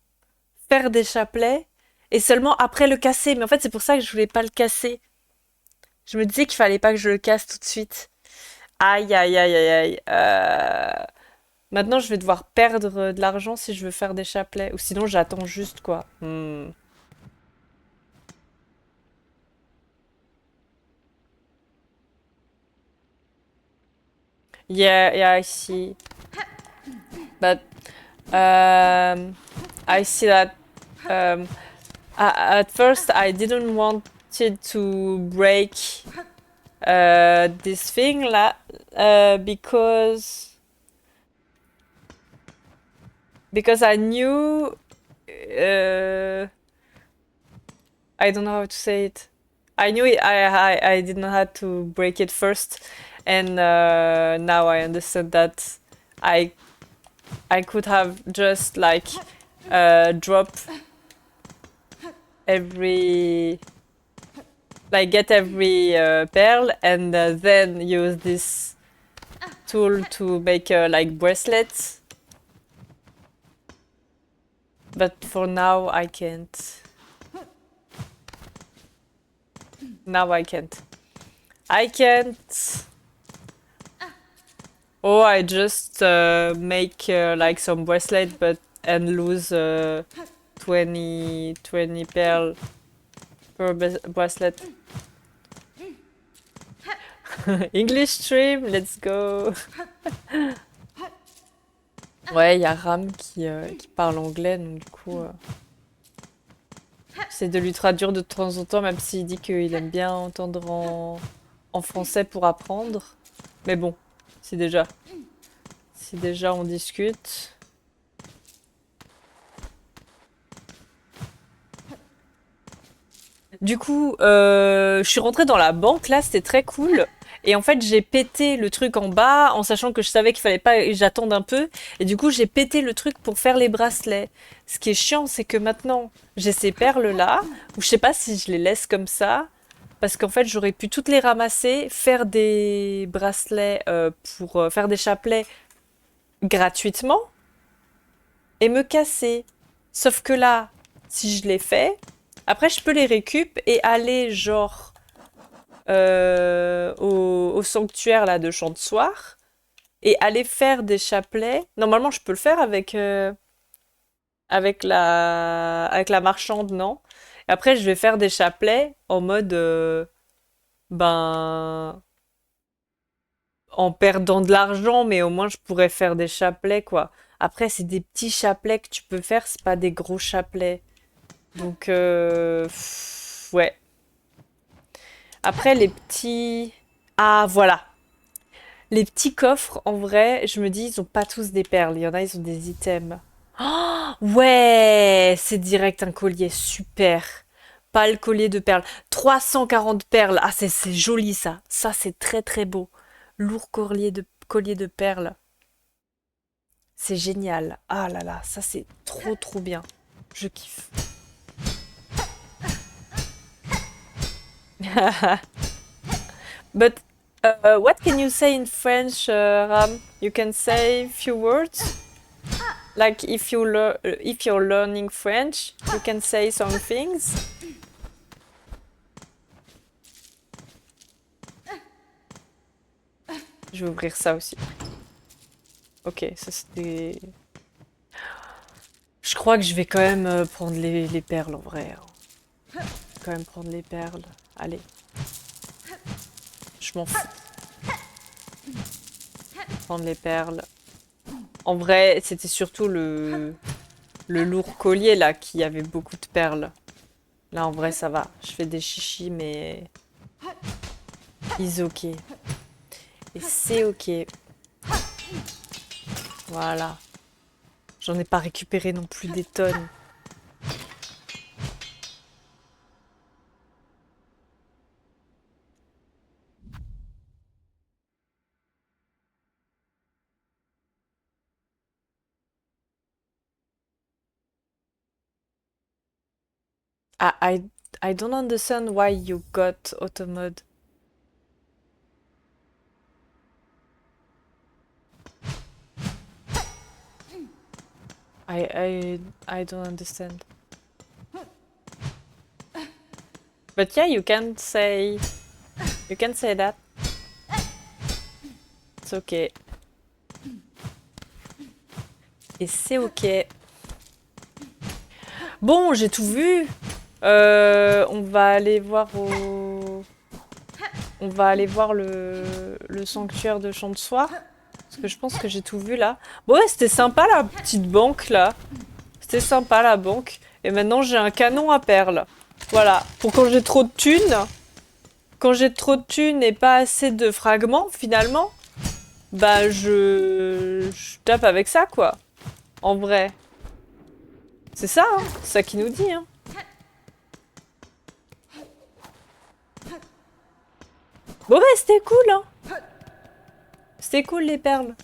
faire des chapelets, et seulement après le casser. Mais en fait, c'est pour ça que je voulais pas le casser. Je me disais qu'il fallait pas que je le casse tout de suite. Aïe, aïe, aïe, aïe, aïe. Maintenant, je vais devoir perdre de l'argent si je veux faire des chapelets. Ou sinon, j'attends juste, quoi. Yeah, yeah, I see. But I see that at first I didn't want it to break this thing because I knew I don't know how to say it. I knew it, I did not have to break it first, and now I understand that I I could have just like drop every like get every pearl and then use this tool to make like bracelets. But for now I can't. Now I can't. I can't. Oh, I just make like some bracelet, but and lose 20 pearl per bracelet. English stream, let's go. Ouais, il y a Ram qui parle anglais, donc du coup, j'essaie de lui traduire de temps en temps, même s'il dit qu'il aime bien entendre en français pour apprendre. Mais bon, si déjà on discute. Du coup, je suis rentrée dans la banque, là, c'était très cool. Et en fait, j'ai pété le truc en bas, en sachant que je savais qu'il fallait pas que j'attende un peu. Et du coup, j'ai pété le truc pour faire les bracelets. Ce qui est chiant, c'est que maintenant, j'ai ces perles-là, ou je sais pas si je les laisse comme ça, parce qu'en fait, j'aurais pu toutes les ramasser, faire des bracelets pour faire des chapelets gratuitement, et me casser. Sauf que là, si je les fais, après je peux les récup et aller genre au sanctuaire là de Chant de Soir et aller faire des chapelets. Normalement, je peux le faire avec la marchande, non? Et après, je vais faire des chapelets en mode, ben, en perdant de l'argent, mais au moins je pourrais faire des chapelets, quoi. Après, c'est des petits chapelets que tu peux faire, c'est pas des gros chapelets. Donc, ouais. Après, les petits... Ah, voilà. Les petits coffres, en vrai, je me dis, ils ont pas tous des perles. Il y en a, ils ont des items. Oh, ouais, c'est direct un collier, super. Pas le collier de perles. 340 perles. Ah, c'est joli ça. Ça, c'est très très beau. Lourd collier de perles. C'est génial. Ah là là, ça c'est trop trop bien. Je kiffe. But what can you say in French, Ram? You can say few words. Like if you're learning French, you can say some things. Je vais ouvrir ça aussi. Ok, ça c'était. Je crois que je vais quand même prendre les perles en vrai, hein. Je vais quand même prendre les perles. Allez, je m'en fous. Prendre les perles. En vrai, c'était surtout le lourd collier là qui avait beaucoup de perles. Là, en vrai, ça va. Je fais des chichis, mais is ok. Et c'est ok. Voilà. J'en ai pas récupéré non plus des tonnes. I, I, I don't understand why you got auto mode. I don't understand. But yeah, you can say that. It's okay. Et c'est ok. Bon, j'ai tout vu. On va aller voir on va aller voir le sanctuaire de Chant de Soir. Parce que je pense que j'ai tout vu là. Bon, ouais, c'était sympa la petite banque là. C'était sympa la banque. Et maintenant j'ai un canon à perles. Voilà. Pour quand j'ai trop de thunes. Quand j'ai trop de thunes et pas assez de fragments finalement. Bah je tape avec ça quoi. En vrai. C'est ça, hein. C'est ça qui nous dit, hein. Bon bah c'était cool, hein. C'était cool les perles.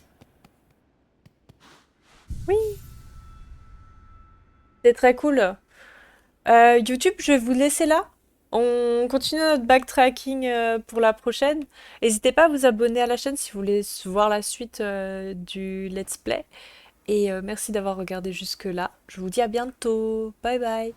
Oui, c'était très cool. YouTube, je vais vous laisser là. On continue notre backtracking pour la prochaine. N'hésitez pas à vous abonner à la chaîne si vous voulez voir la suite du let's play. Et merci d'avoir regardé jusque là. Je vous dis à bientôt. Bye bye.